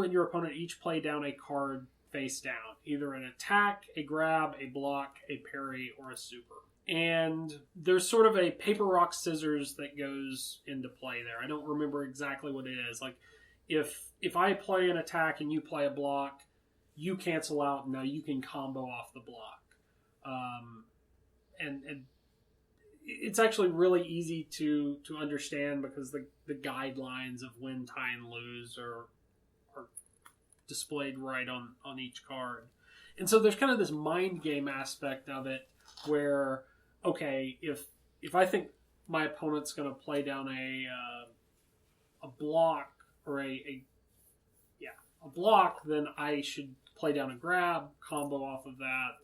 and your opponent each play down a card face down. Either an attack, a grab, a block, a parry, or a super. And there's sort of a paper, rock, scissors that goes into play there. I don't remember exactly what it is. Like, if I play an attack and you play a block, you cancel out, and now you can combo off the block. And it's actually really easy to understand because the guidelines of win, tie, and lose are displayed right on each card. And so there's kind of this mind game aspect of it where, okay, if I think my opponent's going to play down a block, or a block, then I should play down a grab, combo off of that.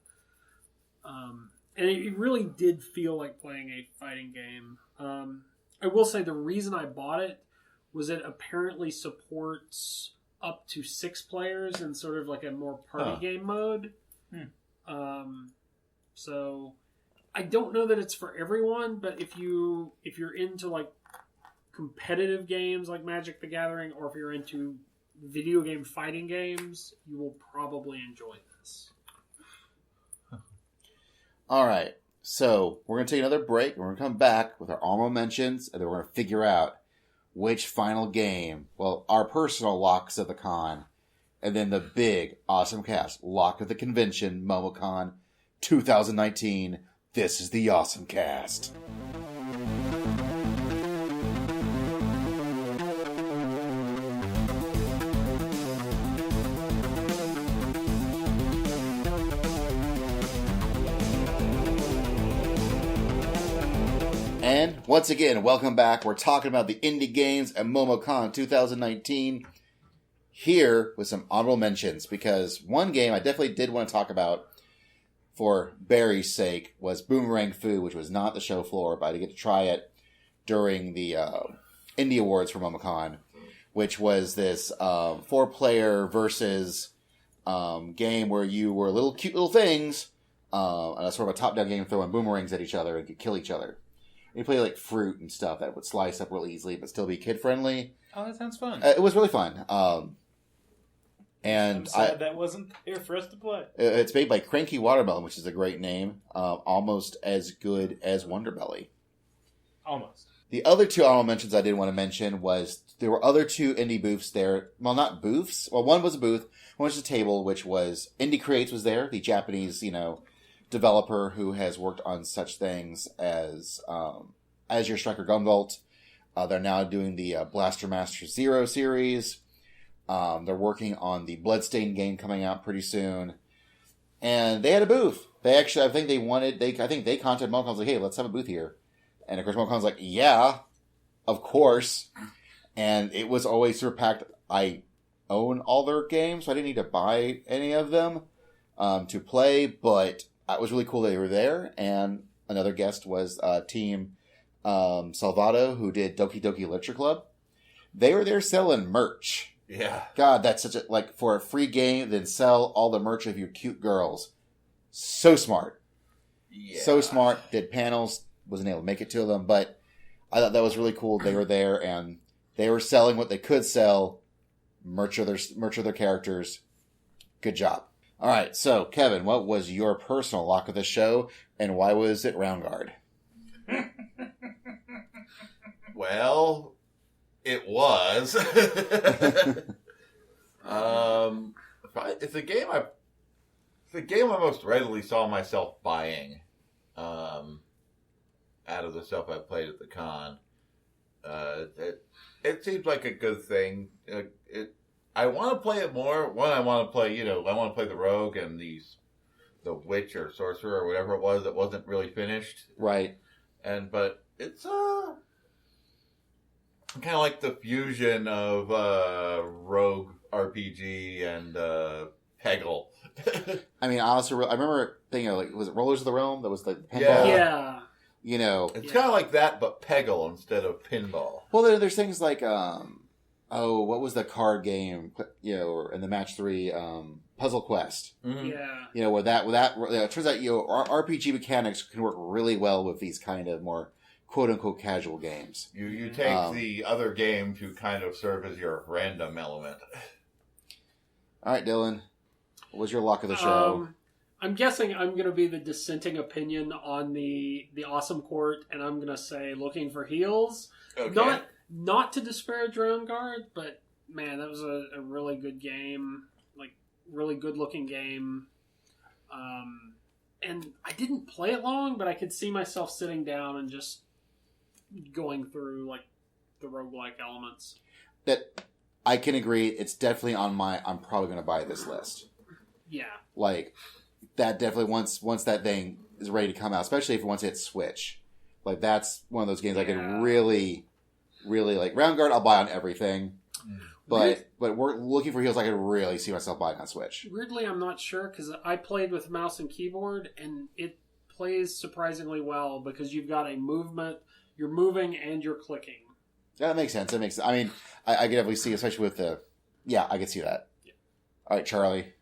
And it really did feel like playing a fighting game. I will say the reason I bought it was it apparently supports up to 6 players in sort of like a more party game mode. So I don't know that it's for everyone, but if you're into like competitive games like Magic the Gathering, or if you're into video game fighting games, you will probably enjoy this. All right, so we're going to take another break, and we're going to come back with our honorable mentions, and then we're going to figure out which final game, well, our personal locks of the con, and then the big OSMcast lock of the convention, Momocon 2019. This is the OSMcast. And once again, welcome back. We're talking about the indie games at Momocon 2019 here with some honorable mentions, because one game I definitely did want to talk about for Barry's sake was Boomerang Fu, which was not the show floor, but I did get to try it during the Indie Awards for Momocon, which was this 4-player versus game where you were little cute little things, and a sort of a top-down game throwing boomerangs at each other and could kill each other. You play like fruit and stuff that would slice up real easily, but still be kid friendly. Oh, that sounds fun. It was really fun. And I'm sad that wasn't here for us to play. It's made by Cranky Watermelon, which is a great name. Almost as good as Wonderbelly. Almost. The other two honorable mentions I did want to mention was there were other two indie booths there. Well, not booths. Well, one was a booth. One was a table, which was Indie Creates was there, the Japanese, developer who has worked on such things as Azure Striker Gunvolt. They're now doing the Blaster Master Zero series. They're working on the Bloodstained game coming out pretty soon. And they had a booth. They actually, I think they contacted Momocon, like, hey, let's have a booth here. And of course, Momocon's like, yeah, of course. And it was always super packed. I own all their games, so I didn't need to buy any of them to play. But it was really cool that they were there. And another guest was Team Salvato, who did Doki Doki Literature Club. They were there selling merch. Yeah. God, that's such a, for a free game, then sell all the merch of your cute girls. So smart. Yeah. So smart. Did panels. Wasn't able to make it to them, but I thought that was really cool. They were there and they were selling what they could sell, merch of their characters. Good job. All right, so Kevin, what was your personal lock of the show, and why was it Roundguard? Well, it was. It's a game I most readily saw myself buying. Out of the stuff I played at the con, it seems like a good thing. I want to play it more. One, I want to play, I want to play the rogue and the witch or sorcerer or whatever it was that wasn't really finished. Right. But it's kind of like the fusion of rogue RPG and Peggle. I mean, honestly, I remember thinking, was it Rollers of the Realm? That was the pinball. Yeah. It's kind of like that, but Peggle instead of pinball. Well, there's things like, what was the card game, in the match 3, Puzzle Quest. Mm-hmm. Yeah. Where it turns out, RPG mechanics can work really well with these kind of more quote-unquote casual games. You take the other game to kind of serve as your random element. All right, Dylan. What was your lock of the show? I'm guessing I'm going to be the dissenting opinion on the Awesome Court, and I'm going to say Looking for Heels. Okay. Not to disparage Roundguard, but man, that was a really good game, really good looking game. And I didn't play it long, but I could see myself sitting down and just going through the roguelike elements. That I can agree. It's definitely on I'm probably going to buy this list. Yeah. That definitely once that thing is ready to come out, especially if it wants to hit Switch. That's one of those games I can really, really like. Roundguard, I'll buy on everything. But we're Looking for Heels, I could really see myself buying on Switch. Weirdly, I'm not sure, because I played with mouse and keyboard, and it plays surprisingly well, because you've got a movement, you're moving and you're clicking. That makes sense. I mean, I can definitely see, especially with I can see that. Yeah. All right, Charlie.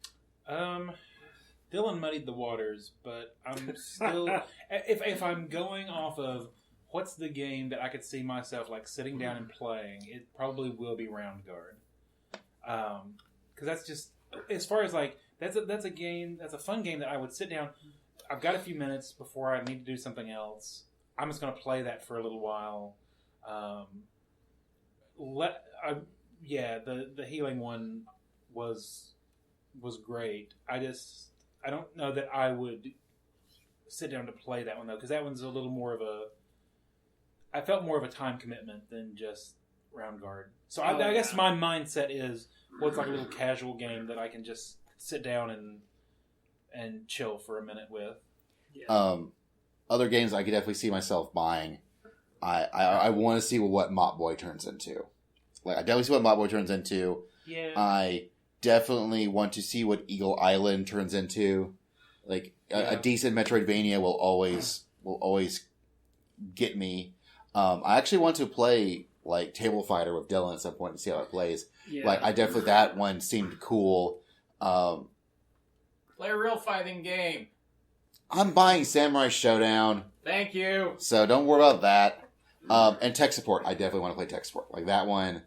Dylan muddied the waters, but I'm still... if I'm going off of what's the game that I could see myself sitting down and playing, it probably will be Roundguard. Because that's just... As far as that's a game, that's a fun game that I would sit down... I've got a few minutes before I need to do something else. I'm just going to play that for a little while. The healing one was great. I don't know that I would sit down to play that one though, because that one's a little more of I felt more of a time commitment than just Roundguard. So I guess my mindset is, it's like a little casual game that I can just sit down and chill for a minute with. Yeah. Other games I could definitely see myself buying. I want to see what Mop Boy turns into. I definitely see what Mop Boy turns into. Yeah. I definitely want to see what Eagle Island turns into. A decent Metroidvania will always get me. I actually want to play Table Fighter with Dylan at some point to see how it plays. Yeah. I definitely, that one seemed cool. Play a real fighting game. I'm buying Samurai Showdown. Thank you. So don't worry about that. And tech support. I definitely want to play tech support. That one.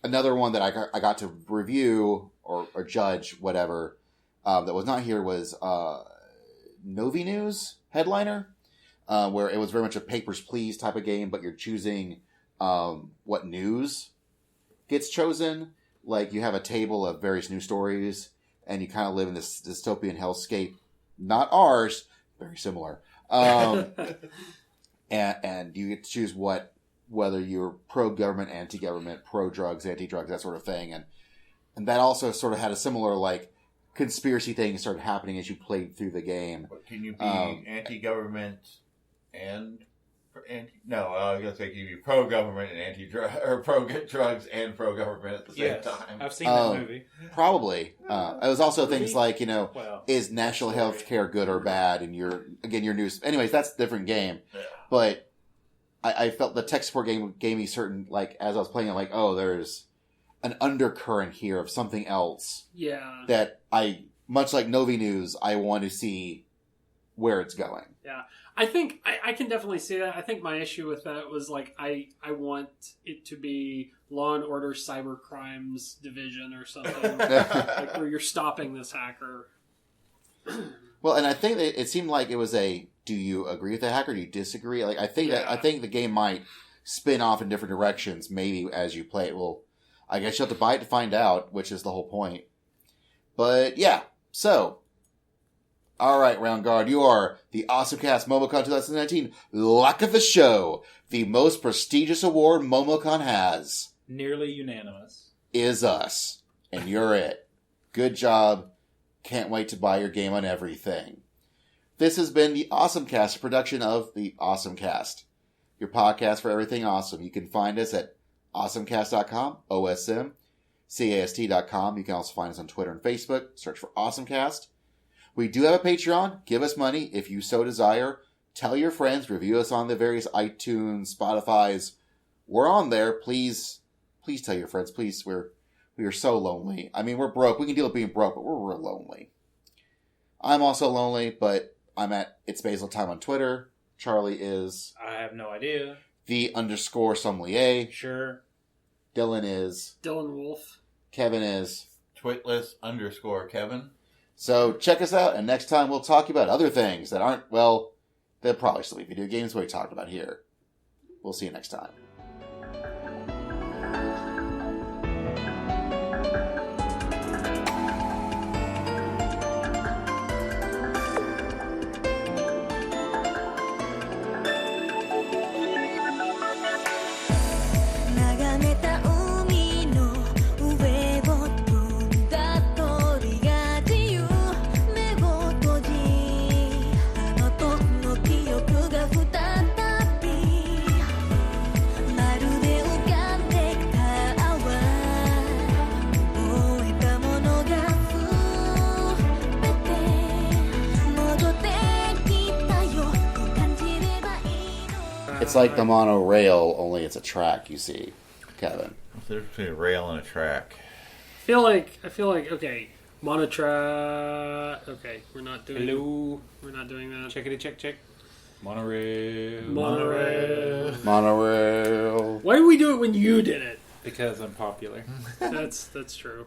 Another one that I got to review or judge, whatever, that was not here was Novi News headliner, where it was very much a papers, please type of game, but you're choosing what news gets chosen. Like, you have a table of various news stories, and you kind of live in this dystopian hellscape. Not ours, very similar. And you get to choose whether you're pro-government, anti-government, pro-drugs, anti-drugs, that sort of thing. And that also sort of had a similar, like, conspiracy thing started happening as you played through the game. But can you be anti-government and... No, I was going to say, can you be pro-government and anti-drug, or pro-drugs and pro-government at the same time? I've seen that movie. Probably. It was also things like, is national health care good or bad? And your news... Anyways, that's a different game. Yeah. But I felt the tech support game gave me certain, like, as I was playing it, like, oh, there's an undercurrent here of something else. Yeah. That much like Novi News, I want to see where it's going. Yeah. I think I can definitely see that. I think my issue with that was, like, I want it to be Law and Order Cyber Crimes Division or something. Like, where you're stopping this hacker. Well, and I think that it seemed like it was do you agree with the hacker? Do you disagree? Like, I think the game might spin off in different directions, maybe as you play it. Well, I guess you have to buy it to find out, which is the whole point. But yeah, so... Alright, Roundguard, you are the OSMcast Momocon 2019 Luck of the Show. The most prestigious award Momocon has. Nearly unanimous. Is us. And you're it. Good job. Can't wait to buy your game on everything. This has been the OSMcast, a production of the OSMcast, your podcast for everything awesome. You can find us at OSMcast.com, OSMcast.com. You can also find us on Twitter and Facebook. Search for OSMcast. We do have a Patreon. Give us money if you so desire. Tell your friends. Review us on the various iTunes, Spotify's. We're on there. Please tell your friends. Please, we are so lonely. I mean, we're broke. We can deal with being broke, but we're real lonely. I'm also lonely, but I'm at It's Basil Time on Twitter. Charlie is... I have no idea. _sommelier. Sure. Dylan is... Dylan Wolf. Kevin is... Twitless_Kevin. So check us out, and next time we'll talk about other things that aren't, well, they'll probably still be video games we talked about here. We'll see you next time. It's like the monorail, only it's a track, you see, Kevin. There's between a rail and a track. I feel like, okay, monotrack. Okay, we're not doing. Hello. We're not doing that. Check. Monorail. Monorail. Why did we do it when you did it? Because I'm popular. That's true.